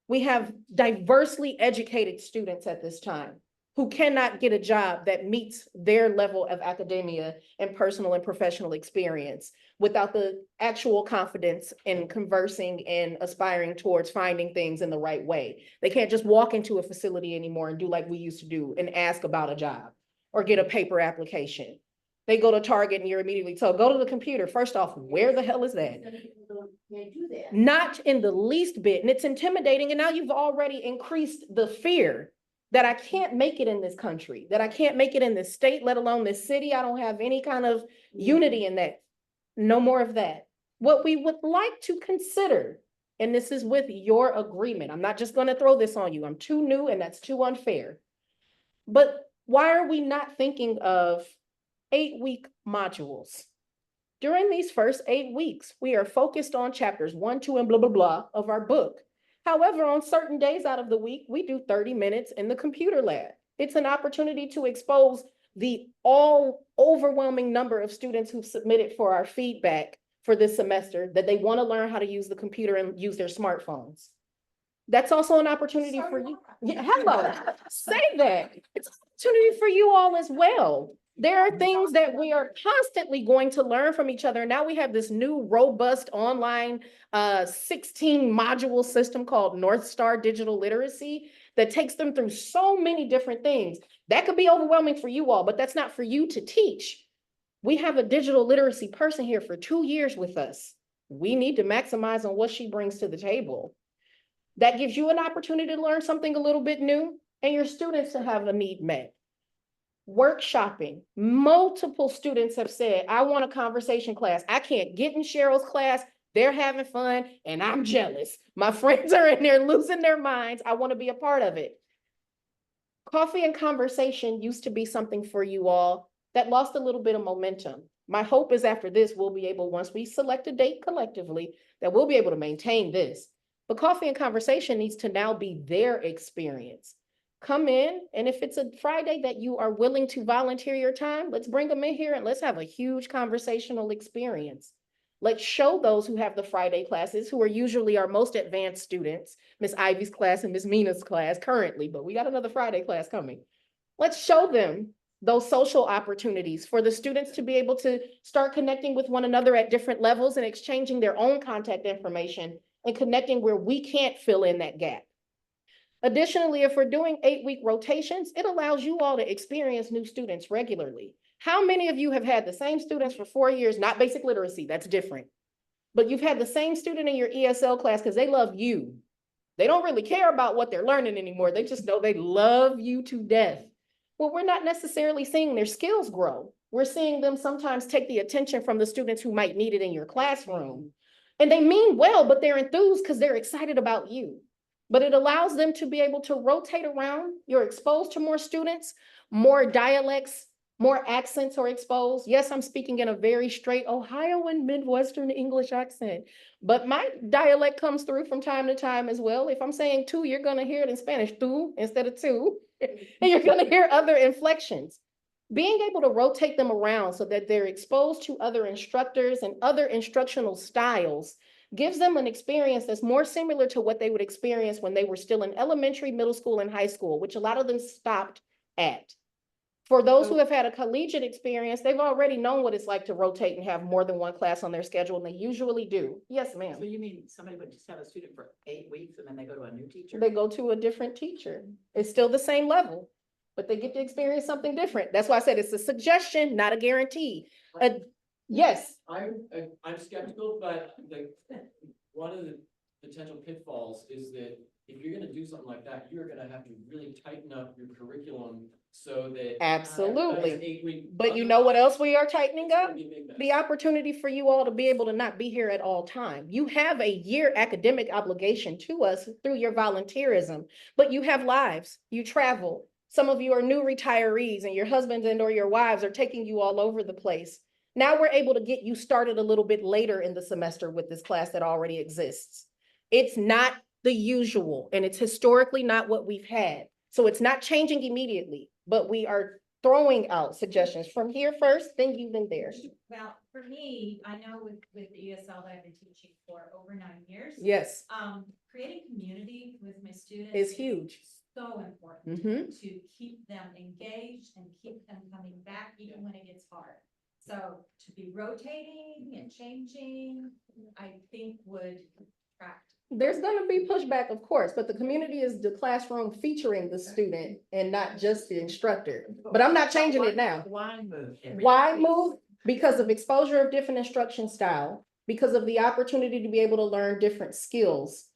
We have diversely educated students at this time who cannot get a job that meets their level of academia and personal and professional experience without the actual confidence in conversing and aspiring towards finding things in the right way. They can't just walk into a facility anymore and do like we used to do and ask about a job or get a paper application. They go to Target and you're immediately told, go to the computer. First off, where the hell is that? Can't do that. Not in the least bit. And it's intimidating. And now you've already increased the fear that I can't make it in this country, that I can't make it in this state, let alone this city. I don't have any kind of unity in that. No more of that. What we would like to consider, and this is with your agreement, I'm not just going to throw this on you. I'm too new and that's too unfair. But why are we not thinking of 8-week modules? During these first 8 weeks, we are focused on chapters 1, 2, and blah, blah, blah of our book. However, on certain days out of the week, we do 30 minutes in the computer lab. It's an opportunity to expose the all overwhelming number of students who've submitted for our feedback for this semester that they want to learn how to use the computer and use their smartphones. That's also an opportunity for you. Yeah, hello, say that. It's an opportunity for you all as well. There are things that we are constantly going to learn from each other. Now we have this new robust online 16 module system called North Star Digital Literacy that takes them through so many different things. That could be overwhelming for you all, but that's not for you to teach. We have a digital literacy person here for 2 years with us. We need to maximize on what she brings to the table. That gives you an opportunity to learn something a little bit new and your students to have a need met. Workshopping. Multiple students have said, I want a conversation class. I can't get in Cheryl's class. They're having fun and I'm jealous. My friends are in there losing their minds. I want to be a part of it. Coffee and conversation used to be something for you all that lost a little bit of momentum. My hope is after this, we'll be able, once we select a date collectively, that we'll be able to maintain this. But coffee and conversation needs to now be their experience. Come in, and if it's a Friday that you are willing to volunteer your time, let's bring them in here and let's have a huge conversational experience. Let's show those who have the Friday classes, who are usually our most advanced students, Miss Ivy's class and Miss Mina's class currently, but we got another Friday class coming. Let's show them those social opportunities for the students to be able to start connecting with one another at different levels and exchanging their own contact information and connecting where we can't fill in that gap. Additionally, if we're doing 8-week rotations, it allows you all to experience new students regularly. How many of you have had the same students for 4 years, not basic literacy, that's different, but you've had the same student in your ESL class because they love you. They don't really care about what they're learning anymore. They just know they love you to death. Well, we're not necessarily seeing their skills grow. We're seeing them sometimes take the attention from the students who might need it in your classroom. And they mean well, but they're enthused because they're excited about you. But it allows them to be able to rotate around. You're exposed to more students, more dialects, more accents are exposed. Yes, I'm speaking in a very straight Ohioan Midwestern English accent, but my dialect comes through from time to time as well. If I'm saying tú, you're gonna hear it in Spanish, tú, instead of tú, and you're gonna hear other inflections. Being able to rotate them around so that they're exposed to other instructors and other instructional styles gives them an experience that's more similar to what they would experience when they were still in elementary, middle school, and high school, which a lot of them stopped at. For those who have had a collegiate experience, they've already known what it's like to rotate and have more than one class on their schedule, and they usually do. Yes, ma'am. So you mean somebody would just have a student for 8 weeks and then they go to a new teacher? They go to a different teacher. It's still the same level, but they get to experience something different. That's why I said it's a suggestion, not a guarantee. Yes. I'm skeptical, but one of the potential pitfalls is that if you're gonna do something like that, you're gonna have to really tighten up your curriculum so that. Absolutely. But you know what else we are tightening up? The opportunity for you all to be able to not be here at all time. You have a year academic obligation to us through your volunteerism, but you have lives, you travel. Some of you are new retirees and your husbands and or your wives are taking you all over the place. Now we're able to get you started a little bit later in the semester with this class that already exists. It's not the usual, and it's historically not what we've had. So it's not changing immediately, but we are throwing out suggestions from here first, then you, then there. Well, for me, I know with the ESL that I've been teaching for over 9 years. Yes. Creating community with my students Is huge. So important to keep them engaged and keep them coming back even when it gets hard. So to be rotating and changing, I think would attract. There's gonna be pushback, of course, but the community is the classroom featuring the student and not just the instructor. But I'm not changing it now. Why move? Why move? Because of exposure of different instruction style, because of the opportunity to be able to learn different skills,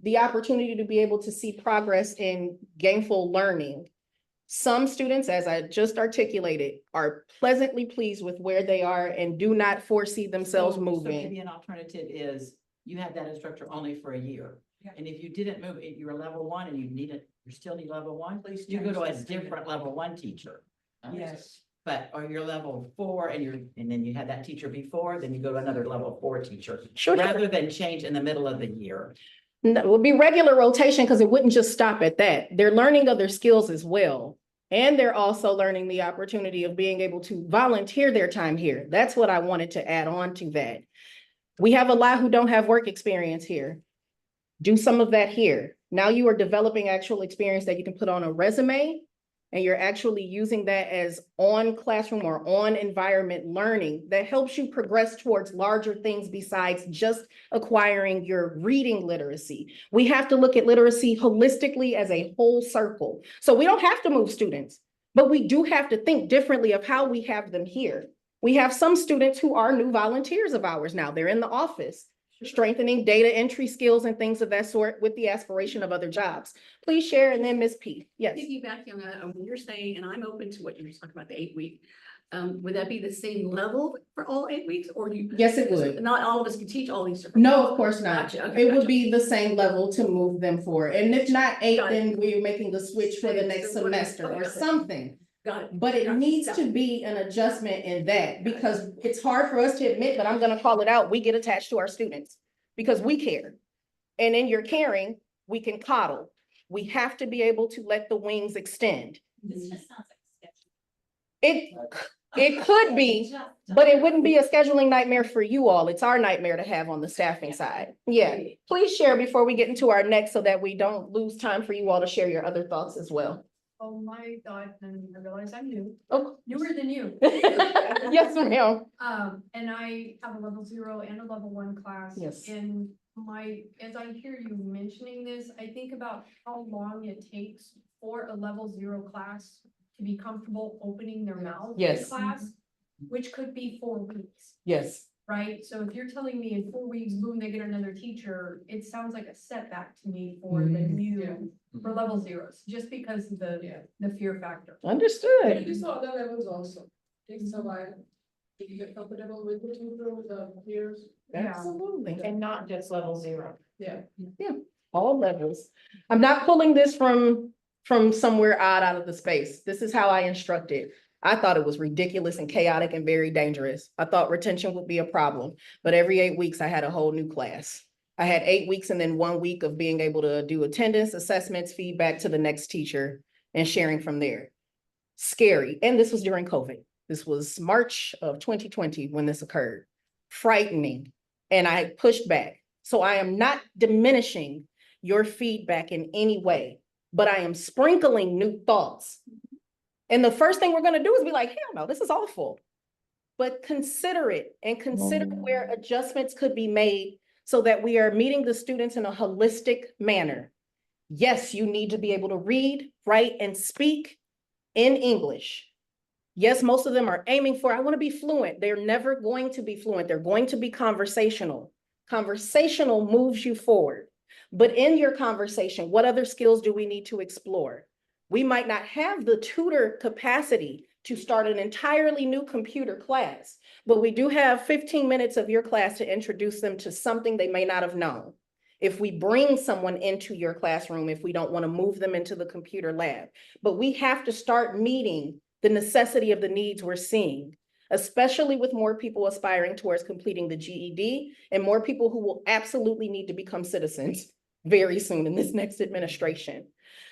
the opportunity to be able to see progress in gainful learning. Some students, as I just articulated, are pleasantly pleased with where they are and do not foresee themselves So moving. maybe an alternative is you had that instructor only for a year. Yeah. And if you didn't move, if you were level 1 and you still need level 1, Please you go change to a the student. different level 1 teacher. Yes. But, or you're level 4 and then you had that teacher before, then you go to another level 4 teacher. Sure. Rather than change in the middle of the year. No, it would be regular rotation because it wouldn't just stop at that. They're learning other skills as well. And they're also learning the opportunity of being able to volunteer their time here. That's what I wanted to add on to that. We have a lot who don't have work experience here. Do some of that here. Now you are developing actual experience that you can put on a resume, and you're actually using that as on classroom or on environment learning that helps you progress towards larger things besides just acquiring your reading literacy. We have to look at literacy holistically as a whole circle. So we don't have to move students, but we do have to think differently of how we have them here. We have some students who are new volunteers of ours now. They're in the office. strengthening data entry skills and things of that sort with the aspiration of other jobs. Please share, and then Ms. P. Yes. Piggybacking on that, when you're saying, and I'm open to what you're talking about, the 8-week, would that be the same level for all 8 weeks, or do you? Yes, it would. Not all of us can teach all these different. No, of course not. Gotcha, okay, It would gotcha. be the same level to move them forward. And if not 8, Got it. then we're making the switch for the next So what- semester or okay. something. Got it. But it Got it. needs Got to it. be an adjustment in that, because it's hard for us to admit, but I'm gonna call it out. We get attached to our students because we care. And in your caring, we can coddle. We have to be able to let the wings extend. This just sounds like a schedule. It could be, but it wouldn't be a scheduling nightmare for you all. It's our nightmare to have on the staffing side. Yeah, please share before we get into our next so that we don't lose time for you all to share your other thoughts as well. Oh, my thought, and I realize I'm new, Oh, newer than you. yes, ma'am. And I have a level 0 and a level 1 class. Yes. And as I hear you mentioning this, I think about how long it takes for a level 0 class to be comfortable opening their mouth in Yes. class, which could be 4 weeks, Yes. right? So if you're telling me in 4 weeks, boom, they get another teacher, it sounds like a setback to me for the new, for level 0s, just because of the fear factor. Understood. These are other levels also. Takes a while. If you get comfortable with the tutor, with the peers. Absolutely. And not just level 0. Yeah. All levels. I'm not pulling this from somewhere odd out of the space. This is how I instructed. I thought it was ridiculous and chaotic and very dangerous. I thought retention would be a problem, but every 8 weeks I had a whole new class. I had 8 weeks and then 1 week of being able to do attendance, assessments, feedback to the next teacher and sharing from there. Scary. And this was during COVID. This was March of 2020 when this occurred. Frightening. And I pushed back. So I am not diminishing your feedback in any way, but I am sprinkling new thoughts. And the first thing we're going to do is be like, hell no, this is awful. But consider it and consider where adjustments could be made so that we are meeting the students in a holistic manner. Yes, you need to be able to read, write, and speak in English. Yes, most of them are aiming for, I want to be fluent. They're never going to be fluent. They're going to be conversational. Conversational moves you forward. But in your conversation, what other skills do we need to explore? We might not have the tutor capacity to start an entirely new computer class, but we do have 15 minutes of your class to introduce them to something they may not have known. If we bring someone into your classroom, if we don't want to move them into the computer lab, but we have to start meeting the necessity of the needs we're seeing, especially with more people aspiring towards completing the GED and more people who will absolutely need to become citizens very soon in this next administration.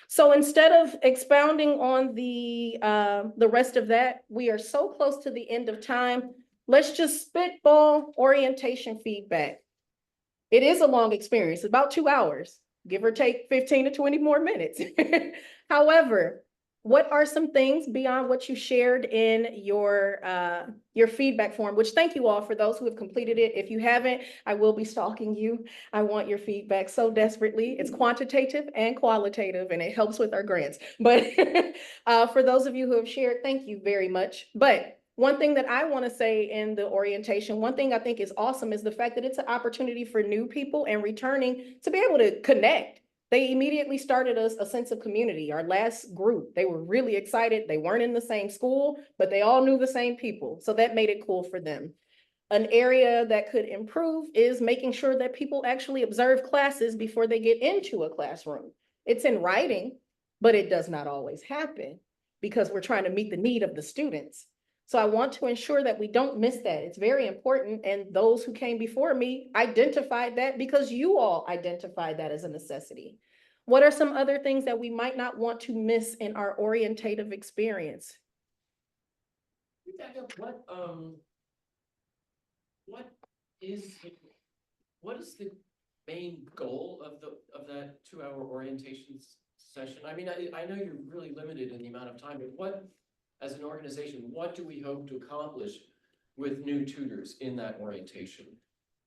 So instead of expounding on the rest of that, we are so close to the end of time. Let's just spitball orientation feedback. It is a long experience, about 2 hours, give or take 15 to 20 more minutes. However, what are some things beyond what you shared in your feedback form, which thank you all for those who have completed it. If you haven't, I will be stalking you. I want your feedback so desperately. It's quantitative and qualitative, and it helps with our grants. But for those of you who have shared, thank you very much. But one thing that I want to say in the orientation, one thing I think is awesome is the fact that it's an opportunity for new people and returning to be able to connect. They immediately started us a sense of community. Our last group, they were really excited. They weren't in the same school, but they all knew the same people. So that made it cool for them. An area that could improve is making sure that people actually observe classes before they get into a classroom. It's in writing, but it does not always happen because we're trying to meet the need of the students. So I want to ensure that we don't miss that. It's very important. And those who came before me identified that because you all identified that as a necessity. What are some other things that we might not want to miss in our orientative experience? What is the main goal of that 2-hour orientation session? I mean, I know you're really limited in the amount of time, but what, as an organization, what do we hope to accomplish with new tutors in that orientation?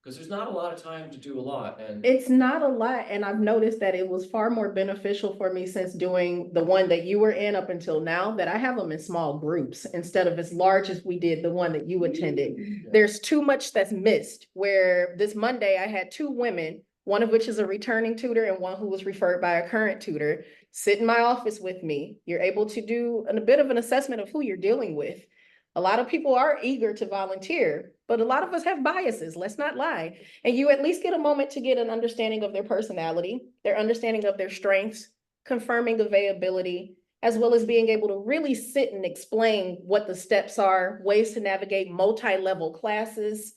Because there's not a lot of time to do a lot, and It's not a lot, and I've noticed that it was far more beneficial for me since doing the one that you were in up until now, that I have them in small groups instead of as large as we did the one that you attended. There's too much that's missed, where this Monday I had two women, one of which is a returning tutor and one who was referred by a current tutor, sit in my office with me. You're able to do a bit of an assessment of who you're dealing with. A lot of people are eager to volunteer, but a lot of us have biases, let's not lie. And you at least get a moment to get an understanding of their personality, their understanding of their strengths, confirming availability, as well as being able to really sit and explain what the steps are, ways to navigate multi-level classes,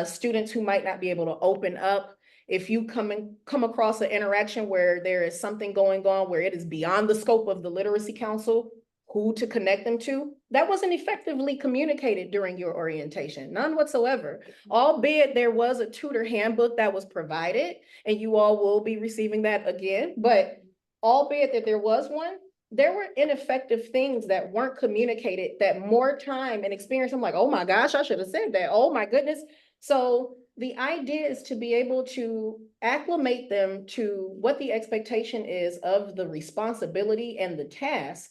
students who might not be able to open up. If you come across an interaction where there is something going on where it is beyond the scope of the Literacy Council, who to connect them to, that wasn't effectively communicated during your orientation, none whatsoever. Albeit there was a tutor handbook that was provided, and you all will be receiving that again, but albeit that there was one, there were ineffective things that weren't communicated, that more time and experience, I'm like, oh my gosh, I should have said that, oh my goodness. So the idea is to be able to acclimate them to what the expectation is of the responsibility and the task,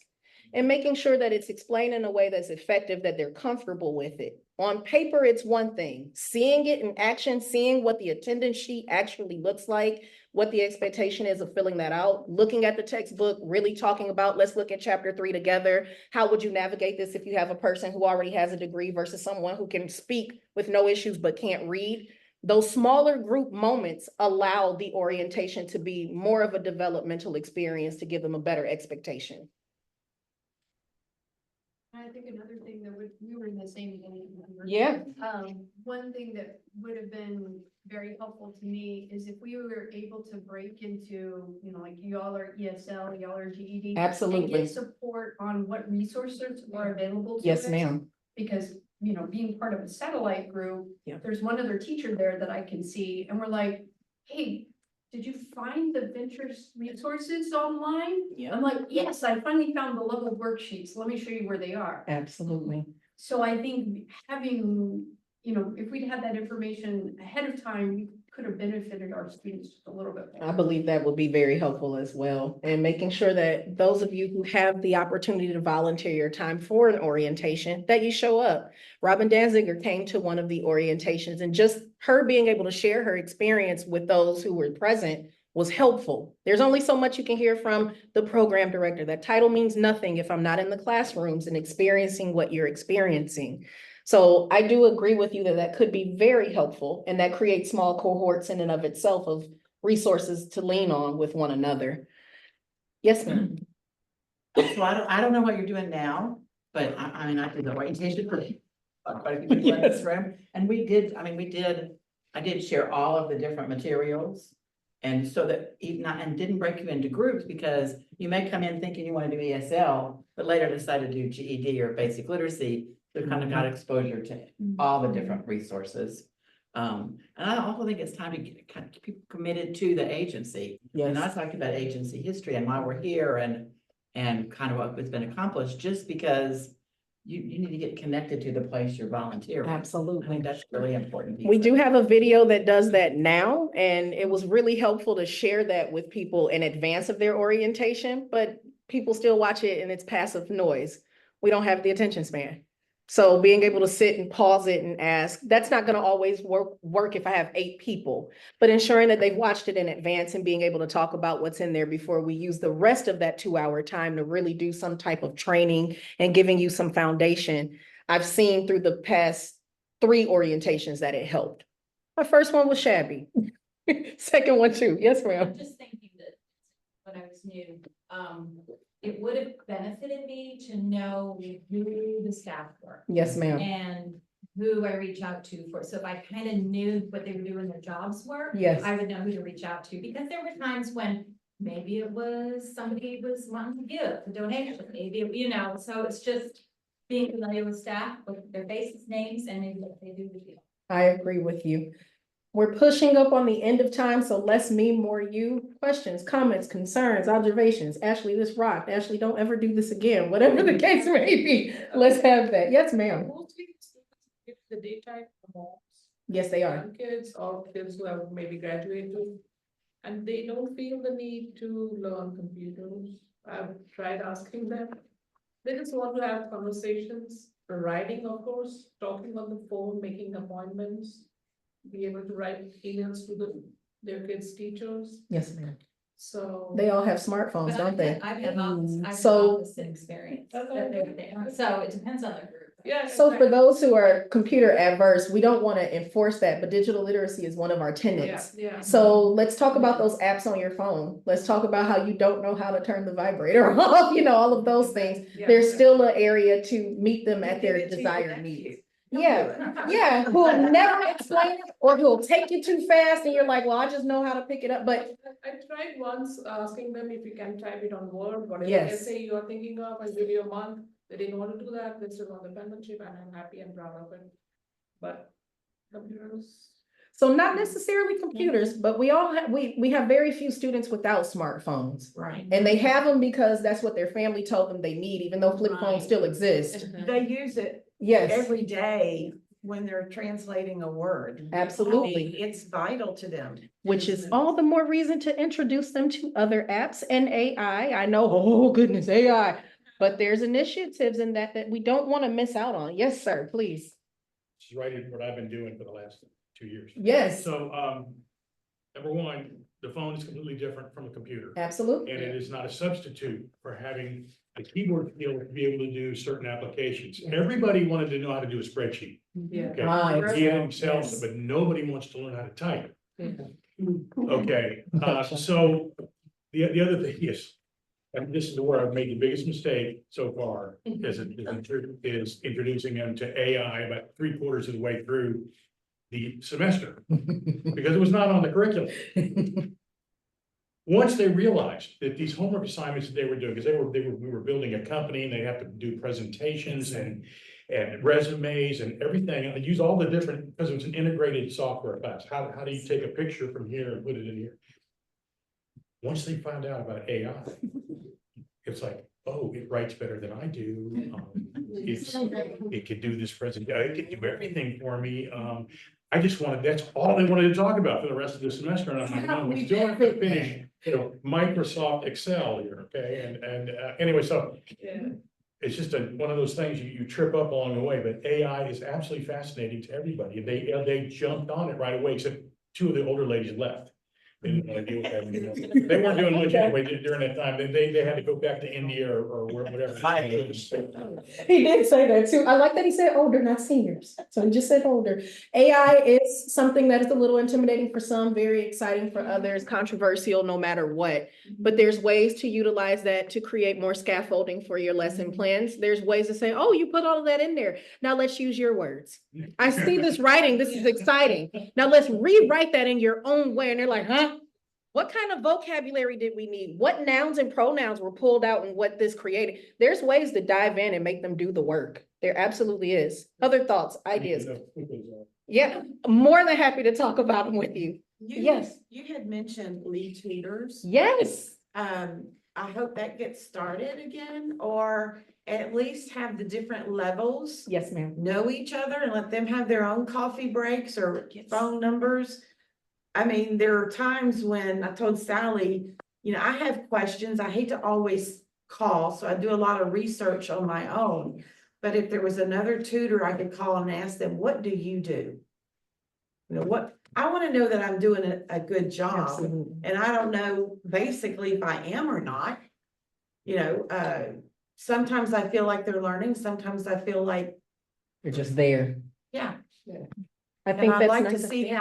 and making sure that it's explained in a way that's effective, that they're comfortable with it. On paper, it's one thing. Seeing it in action, seeing what the attendance sheet actually looks like, what the expectation is of filling that out, looking at the textbook, really talking about, let's look at chapter 3 together. How would you navigate this if you have a person who already has a degree versus someone who can speak with no issues but can't read? Those smaller group moments allow the orientation to be more of a developmental experience to give them a better expectation. I think another thing that we were in the same boat. Yeah. One thing that would have been very helpful to me is if we were able to break into, you know, like y'all are ESL, y'all are GED. Absolutely. And get support on what resources are available to Yes, us. ma'am. Because, you know, being part of a satellite group, Yeah. there's one other teacher there that I can see, and we're like, hey, did you find the ventures resources online? Yeah. I'm like, yes, I finally found the level worksheets. Let me show you where they are. Absolutely. So I think having, you know, if we'd had that information ahead of time, we could have benefited our students just a little bit more. I believe that would be very helpful as well. And making sure that those of you who have the opportunity to volunteer your time for an orientation, that you show up. Robin Danziger came to one of the orientations, and just her being able to share her experience with those who were present was helpful. There's only so much you can hear from the program director. That title means nothing if I'm not in the classrooms and experiencing what you're experiencing. So I do agree with you that that could be very helpful, and that creates small cohorts in and of itself of resources to lean on with one another. Yes, ma'am. So I don't know what you're doing now, but I mean, I did the orientation for quite a few people in this room. And I did share all of the different materials. And so that even, and didn't break you into groups, because you may come in thinking you want to do ESL, but later decide to do GED or basic literacy. So kind of got exposure to all the different resources. And I also think it's time to kind of keep people committed to the agency. And I talked about agency history and why we're here, and kind of what's been accomplished, just because you need to get connected to the place you're volunteering. Absolutely. I think that's really important. We do have a video that does that now, and it was really helpful to share that with people in advance of their orientation, but people still watch it and it's passive noise. We don't have the attention span. So being able to sit and pause it and ask, that's not gonna always work if I have 8 people, but ensuring that they've watched it in advance and being able to talk about what's in there before we use the rest of that 2-hour time to really do some type of training and giving you some foundation. I've seen through the past 3 orientations that it helped. My first one was shabby. Second one too. Yes, ma'am. I'm just thinking that when I was new, it would have benefited me to know who the staff were. Yes, ma'am. And who I reach out to for, so if I kind of knew what they were doing, their jobs were. Yes. I would know who to reach out to, because there were times when maybe it was somebody was wanting to give a donation, maybe, you know, so it's just being familiar with staff, with their faces, names, and maybe what they do with you. I agree with you. We're pushing up on the end of time, so less me, more you. Questions, comments, concerns, observations. Ashley, this rocked. Ashley, don't ever do this again, whatever the case may be. Let's have that. Yes, ma'am. The daytime Yes, they are. young kids or kids who have maybe graduated. And they don't feel the need to learn computers. I've tried asking them. They just want to have conversations, writing, of course, talking on the phone, making appointments. Be able to write emails to their kids' teachers, Yes, ma'am. so. They all have smartphones, don't they? I've had the So- opposite experience. That they're there. So it depends on the group. Yeah. So for those who are computer adverse, we don't want to enforce that, but digital literacy is one of our tenets. Yeah. So let's talk about those apps on your phone. Let's talk about how you don't know how to turn the vibrator off, all of those things. There's still an area to meet them at their desired needs. Yeah, who'll never explain it, or who'll take you too fast and you're like, well, I just know how to pick it up, but I tried once asking them if you can type it on Word, whatever Yes. essay you are thinking of, and give you a month. They didn't want to do that. They're still on the penmanship, and I'm happy and proud of it. But computers. so not necessarily computers, but we all have, we have very few students without smartphones. Right. And they have them because that's what their family told them they need, even though flip phones still exist. They use it Yes, every day when they're translating a word. absolutely. It's vital to them. Which is all the more reason to introduce them to other apps and AI. I know, oh goodness, AI. But there's initiatives in that we don't want to miss out on. Yes, sir, please. This is right in what I've been doing for the last 2 years. Yes, So, number one, the phone is completely different from a computer. absolutely. And it is not a substitute for having a keyboard skill to be able to do certain applications. Everybody wanted to know how to do a spreadsheet. Yeah. Okay, Right. yeah, Excel, Yes. but nobody wants to learn how to type. Mm-hmm. Okay, so the other thing is, and this is where I've made the biggest mistake so far, is introducing them to AI about 3/4 of the way through the semester, because it was not on the curriculum. Once they realized that these homework assignments that they were doing, because we were building a company and they have to do presentations and resumes and everything, and use all the different, because it was an integrated software class. How do you take a picture from here and put it in here? Once they found out about AI, it's like, oh, it writes better than I do. It could do this it could do everything for me. I just wanted, that's all they wanted to talk about for the rest of the semester. And I'm like, no, we still have to finish, Microsoft Excel here, okay? And anyway, so it's just one of those things you trip up along the way, but AI is absolutely fascinating to everybody. They jumped on it right away, except 2 of the older ladies left. They didn't want to deal with that anymore. They weren't doing much anyway during that time. They had to go back to India or whatever. He did say that too. I like that he said older, not seniors. So he just said older. AI is something that is a little intimidating for some, very exciting for others, controversial no matter what. But there's ways to utilize that to create more scaffolding for your lesson plans. There's ways to say, oh, you put all of that in there. Now let's use your words. I see this writing. This is exciting. Now let's rewrite that in your own way. And they're like, huh? What kind of vocabulary did we need? What nouns and pronouns were pulled out and what this created? There's ways to dive in and make them do the work. There absolutely is. Other thoughts, ideas? Yeah, more than happy to talk about them with you. Yes. You had mentioned lead tutors. Yes. I hope that gets started again, or at least have the different levels Yes, ma'am. know each other and let them have their own coffee breaks or phone numbers. I mean, there are times when I told Sally, I have questions. I hate to always call, so I do a lot of research on my own. But if there was another tutor, I could call and ask them, what do you do? What, I want to know that I'm doing a good job. Absolutely. And I don't know basically if I am or not. Sometimes I feel like they're learning. Sometimes I feel like, You're just there. yeah. I And think I'd that's like to nice. see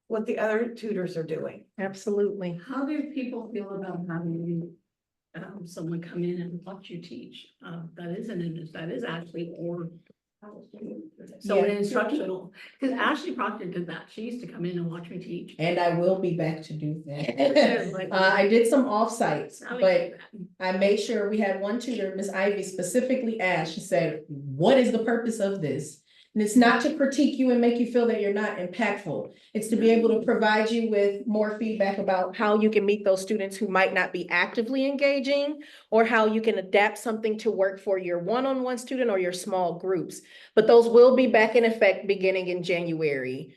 what the other tutors are doing. Absolutely. How do people feel about having someone come in and watch you teach? That is actually so Yeah. instructional, because Ashley Proctor did that. She used to come in and watch me teach. And I will be back to do that. I did some offsites, but I made sure we had one tutor, Miss Ivy specifically asked, she said, what is the purpose of this? And it's not to critique you and make you feel that you're not impactful. It's to be able to provide you with more feedback about how you can meet those students who might not be actively engaging, or how you can adapt something to work for your one-on-one student or your small groups. But those will be back in effect beginning in January.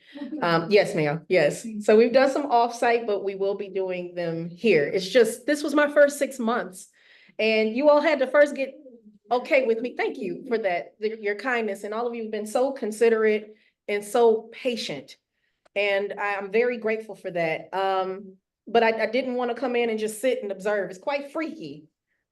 Yes, ma'am, yes. So we've done some offsite, but we will be doing them here. It's just, this was my first 6 months. And you all had to first get okay with me. Thank you for that, your kindness, and all of you have been so considerate and so patient. And I'm very grateful for that. But I didn't want to come in and just sit and observe. It's quite freaky.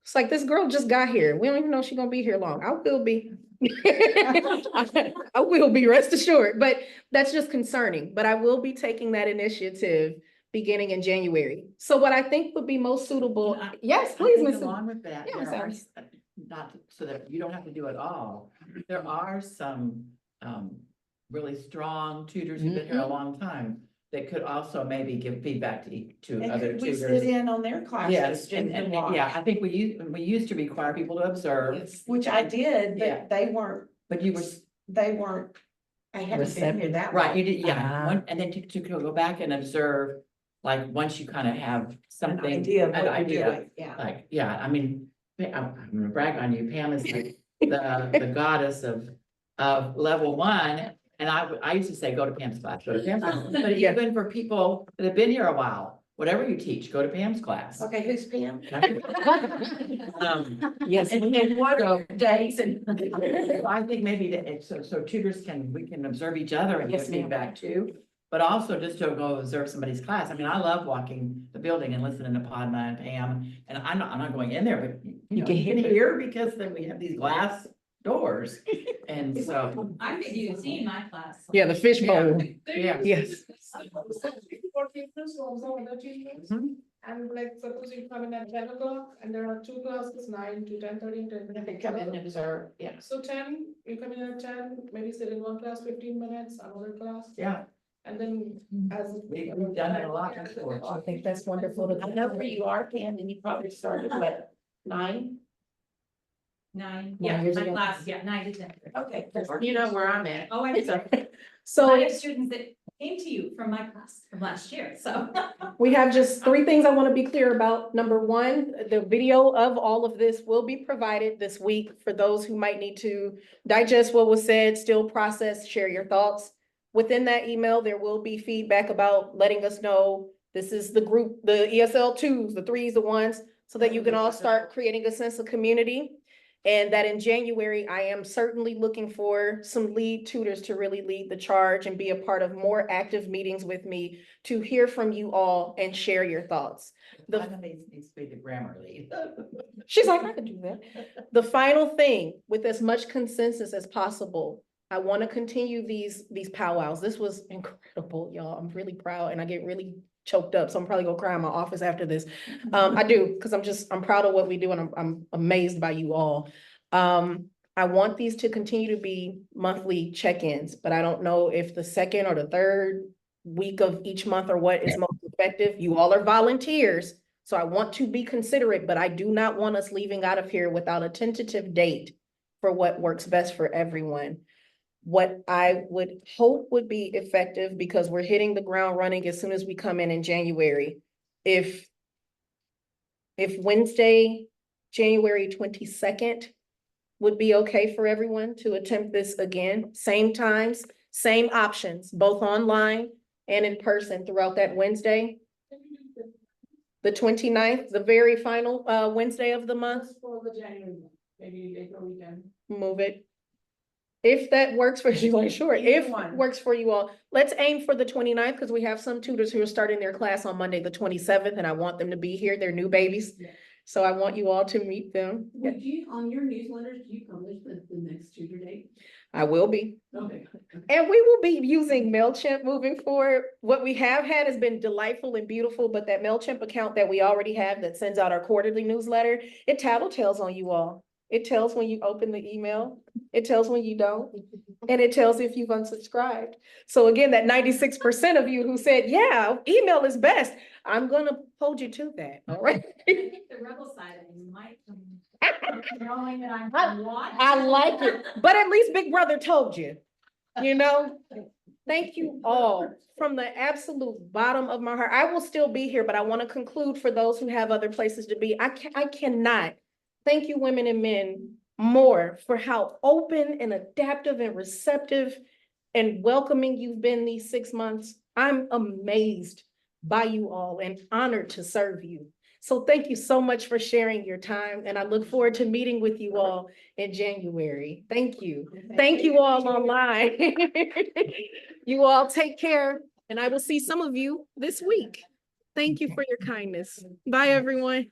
It's like, this girl just got here. We don't even know she's gonna be here long. I will be. I will be, rest assured, but that's just concerning. But I will be taking that initiative beginning in January. So what I think would be most suitable, yes, please, Ms. Along with that, Yeah, Ms. there are, Adams. not so that you don't have to do it all. There are some really strong tutors who've been here a long time that could also maybe give feedback to other We sit tutors. in on their classes. Yes, and yeah, I think we used to require people to observe. Which I did, Yeah. but they weren't, But you were, they weren't, I hadn't been here that long. right, you did, yeah, Ah. and then to go back and observe, like, once you kind of have An something. idea of an what you're idea, doing, yeah. Like, yeah, I mean, I'm gonna brag on you, Pam is like the goddess of level one. And I used to say, go to Pam's class, go to Pam's class, but even for people that have been here a while, whatever you teach, go to Pam's class. Okay, who's Pam? Yes. And what are days and? I think maybe that, so tutors we can observe each other and give Yes, ma'am. feedback too. But also just to go observe somebody's class. I mean, I love walking the building and listening to Padma and Pam. And I'm not going in there, but you can hear because then we have these glass doors. And so, I think you can see in my class. Yeah, the fishbowl. yeah. Yes. Mhm. And like, suppose you come in at 10 o'clock and there are 2 classes, 9 to 10:30 and 10. They come in and observe, yeah, So 10, you come in at 10, maybe sit in one class 15 minutes, another class, yeah. and then as. We've done it a lot before. I think that's wonderful. I know where you are, Pam, and you probably started what, 9? 9, 9 yeah, years my ago. class, yeah, 9 to 10. Okay, you know where I'm at. Oh, I know. So I have students that came to you from my class from last year, so. we have just 3 things I want to be clear about. Number 1, the video of all of this will be provided this week for those who might need to digest what was said, still process, share your thoughts. Within that email, there will be feedback about letting us know this is the group, the ESL 2s, the 3s, the 1s, so that you can all start creating a sense of community. And that in January, I am certainly looking for some lead tutors to really lead the charge and be a part of more active meetings with me to hear from you all and share your thoughts. Needs to be the grammar lead. She's like, I can do that. The final thing, with as much consensus as possible, I want to continue these powwows. This was incredible, y'all. I'm really proud and I get really choked up. So I'm probably gonna cry in my office after this. I do, because I'm proud of what we do and I'm amazed by you all. I want these to continue to be monthly check-ins, but I don't know if the second or the third week of each month or what is most effective. You all are volunteers, so I want to be considerate, but I do not want us leaving out of here without a tentative date for what works best for everyone. What I would hope would be effective, because we're hitting the ground running as soon as we come in January. If Wednesday, January 22nd would be okay for everyone to attempt this again, same times, same options, both online and in person throughout that Wednesday. The 29th, the very final Wednesday of the month. For the January, maybe later weekend. Move it. If that works for you, like, sure, if it works for you all, let's aim for the 29th, because we have some tutors who are starting their class on Monday, the 27th, and I want them to be here. They're new babies. Yeah. So I want you all to meet them. Would you, on your newsletters, do you publish the next tutor date? I will be. Okay. And we will be using MailChimp moving forward. What we have had has been delightful and beautiful, but that MailChimp account that we already have that sends out our quarterly newsletter, it tattletales on you all. It tells when you open the email, it tells when you don't, and it tells if you've unsubscribed. So again, that 96% of you who said, yeah, email is best, I'm gonna hold you to that, all right? I think the rebel side of me might come knowing that I'm watching. I like it, but at least Big Brother told you. You know, thank you all from the absolute bottom of my heart. I will still be here, but I want to conclude for those who have other places to be. I cannot thank you, women and men, more for how open and adaptive and receptive and welcoming you've been these 6 months. I'm amazed by you all and honored to serve you. So thank you so much for sharing your time, and I look forward to meeting with you all in January. Thank you. Thank you all online. You all take care, and I will see some of you this week. Thank you for your kindness. Bye, everyone.